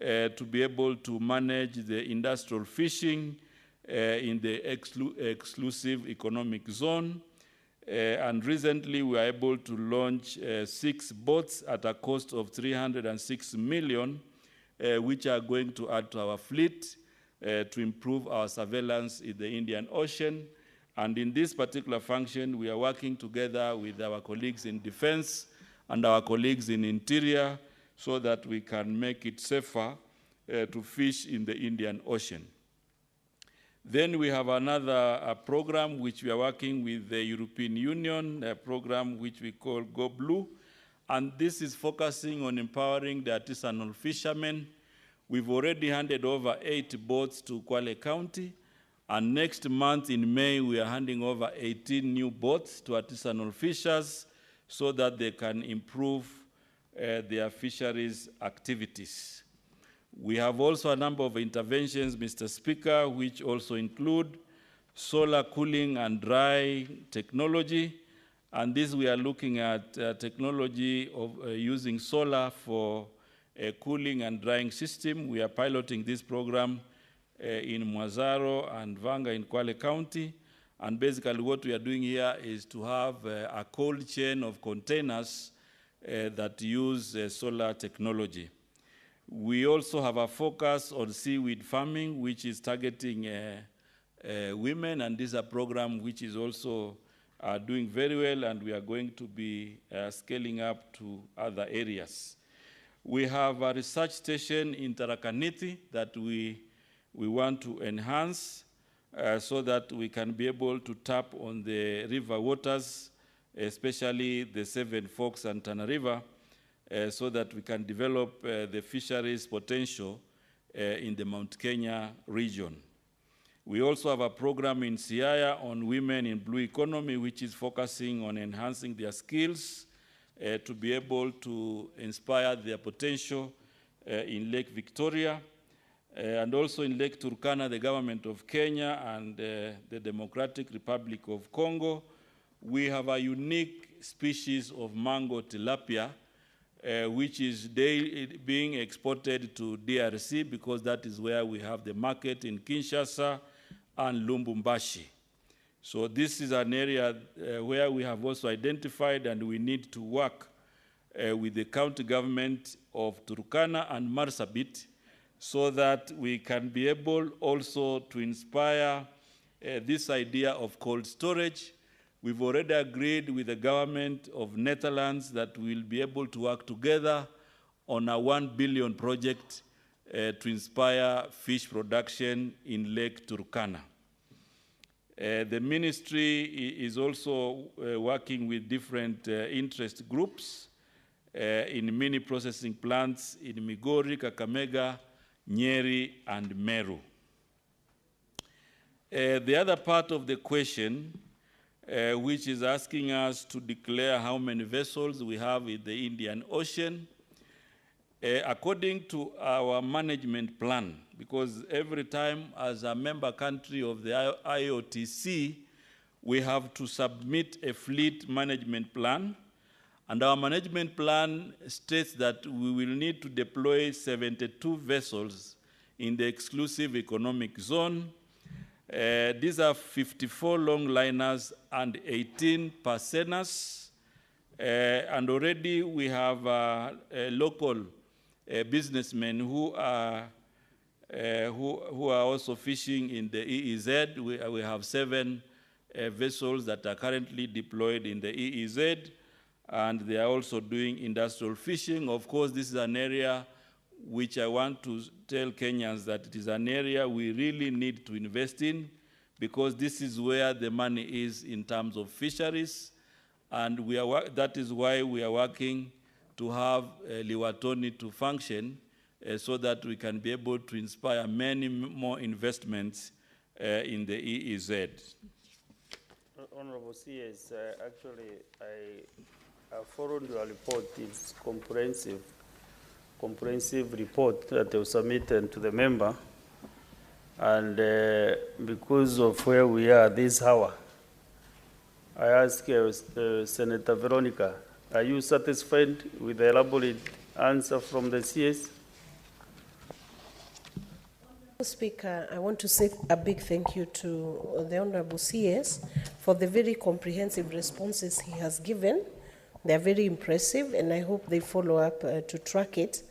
to be able to manage the industrial fishing in the exclusive economic zone. And recently we were able to launch 6 boats at a cost of 306 million, which are going to add to our fleet to improve our surveillance in the Indian Ocean. And in this particular function, we are working together with our colleagues in defense and our colleagues in interior so that we can make it safer to fish in the Indian Ocean. Then we have another program which we are working with the European Union, a program which we call Go Blue, and this is focusing on empowering the artisanal fishermen. We've already handed over 8 boats to Kwale County, and next month in May we are handing over 18 new boats to artisanal fishers so that they can improve their fisheries activities. We have also a number of interventions, Mr. Speaker, which also include solar cooling and dry technology. And this we are looking at technology of using solar for a cooling and drying system. We are piloting this program in Mwazaro and Vanga in Kwale County. And basically what we are doing here is to have a cold chain of containers that use solar technology. We also have a focus on seaweed farming, which is targeting women, and this is a program which is also doing very well, and we are going to be scaling up to other areas. We have a research station in Tarakaniti that we want to enhance so that we can be able to tap on the river waters, especially the Seven Forks and Tana River, so that we can develop the fisheries potential in the Mount Kenya region. We also have a program in Siaya on women in blue economy, which is focusing on enhancing their skills to be able to inspire their potential in Lake Victoria. And also in Lake Turkana, the government of Kenya and the Democratic Republic of Congo, we have a unique species of mango tilapia, which is being exported to DRC because that is where we have the market in Kinshasa and Lubumbashi. So this is an area where we have also identified and we need to work with the county government of Turkana and Marsabit so that we can be able also to inspire this idea of cold storage. We've already agreed with the government of Netherlands that we'll be able to work together on a 1 billion project to inspire fish production in Lake Turkana. The ministry is also working with different interest groups in mini processing plants in Migori, Kakamega, Nyeri, and Meru. The other part of the question, which is asking us to declare how many vessels we have in the Indian Ocean, according to our management plan, because every time as a member country of the IOTC, we have to submit a fleet management plan, and our management plan states that we will need to deploy 72 vessels in the exclusive economic zone. These are 54 long liners and 18 Parsenas, and already we have local businessmen who are who are also fishing in the EEZ. We have 7 vessels that are currently deployed in the EEZ, and they are also doing industrial fishing. Of course, this is an area which I want to tell Kenyans that it is an area we really need to invest in, because this is where the money is in terms of fisheries, and that is why we are working to have Liwatoni to function so that we can be able to inspire many more investments in the EEZ. Honorable CS, actually, I followed your report. It's comprehensive report that was submitted to the member. And because of where we are this hour, I ask Senator Veronica, are you satisfied with the elaborate answer from the CS? Speaker, I want to say a big thank you to the Honorable CS for the very comprehensive responses he has given. They are very impressive, and I hope they follow up to track it.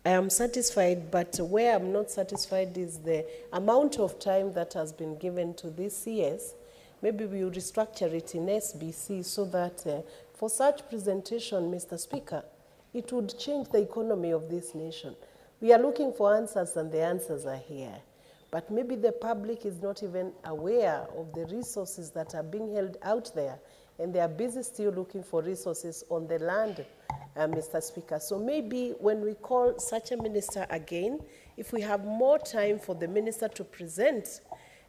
I am satisfied, but where I'm not satisfied is the amount of time that has been given to this CS. Maybe we will restructure it in SBC so that for such presentation, Mr. Speaker, it would change the economy of this nation. We are looking for answers, and the answers are here. But maybe the public is not even aware of the resources that are being held out there, and they are busy still looking for resources on the land, Mr. Speaker. So maybe when we call such a minister again, if we have more time for the minister to present,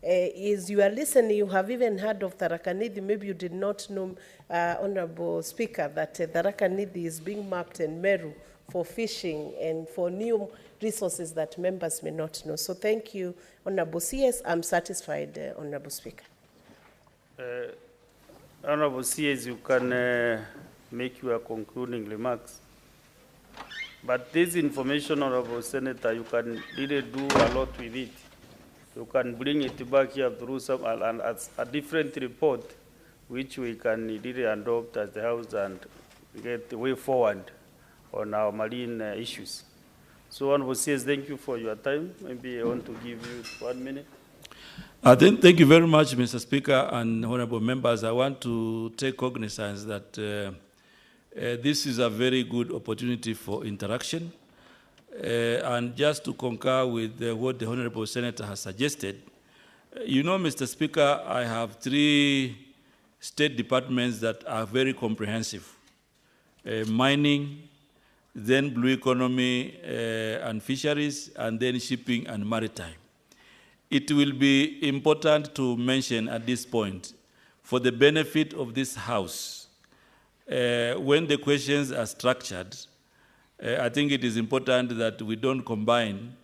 as you are listening, you have even heard of Tharaka Nithi. Maybe you did not know, Honorable Speaker, that Tharaka Nithi is being mapped in Meru for fishing and for new resources that members may not know. So thank you, Honorable CS. I'm satisfied, Honorable Speaker. Honorable CS, you can make your concluding remarks. But this information, Honorable Senator, you can really do a lot with it. You can bring it back here through some as a different report, which we can really adopt as the House and get the way forward on our marine issues. So, Honorable CS, thank you for your time. Maybe I want to give you 1 minute. Thank you very much, Mr. Speaker and honorable members. I want to take cognizance that this is a very good opportunity for interaction. And just to concur with what the Honorable Senator has suggested, you know, Mr. Speaker, I have 3 state departments that are very comprehensive. Mining, then blue economy and fisheries, and then shipping and maritime. It will be important to mention at this point, for the benefit of this House, when the questions are structured, I think it is important that we don't combine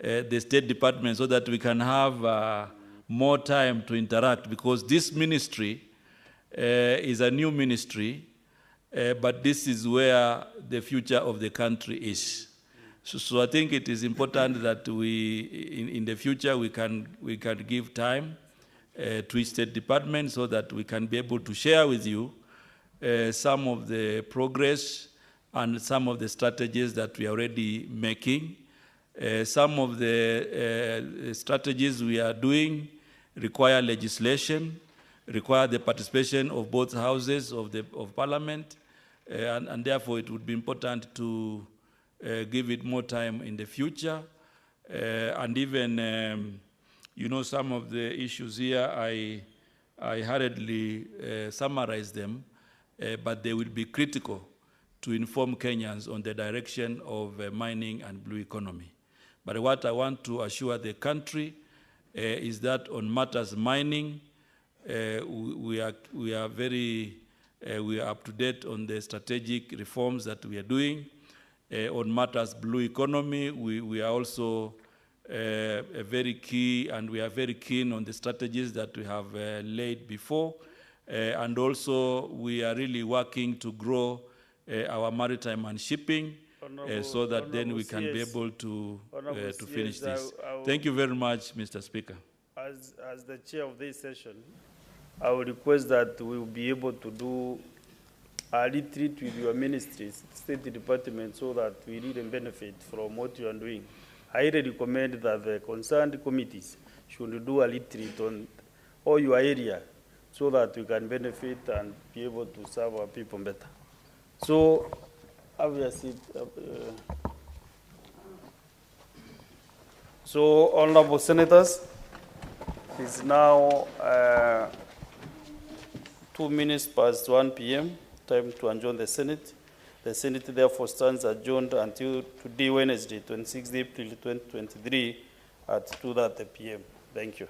the State Department so that we can have more time to interact, because this ministry is a new ministry, but this is where the future of the country is. So I think it is important that we, in the future, we can give time to each State Department so that we can be able to share with you some of the progress and some of the strategies that we are already making. Some of the strategies we are doing require legislation, require the participation of both houses of Parliament, and therefore it would be important to give it more time in the future. And even, you know, some of the issues here, I hurriedly summarize them, but they will be critical to inform Kenyans on the direction of mining and blue economy. But what I want to assure the country is that on matters mining, we are up to date on the strategic reforms that we are doing. On matters blue economy, we are also very key, and we are very keen on the strategies that we have laid before. And also, we are really working to grow our maritime and shipping, so that then we can be able to finish this. Thank you very much, Mr. Speaker. As the chair of this session, I will request that we will be able to do a retreat with your ministries, State Department, so that we really benefit from what you are doing. I highly recommend that the concerned committees should do a retreat on all your area so that we can benefit and be able to serve our people better. So, obviously, so honorable senators, it is now 2 minutes past 1 p.m. Time to adjourn the Senate. The Senate therefore stands adjourned until today, Wednesday, 26 April 2023 at 2:30 p.m. Thank you.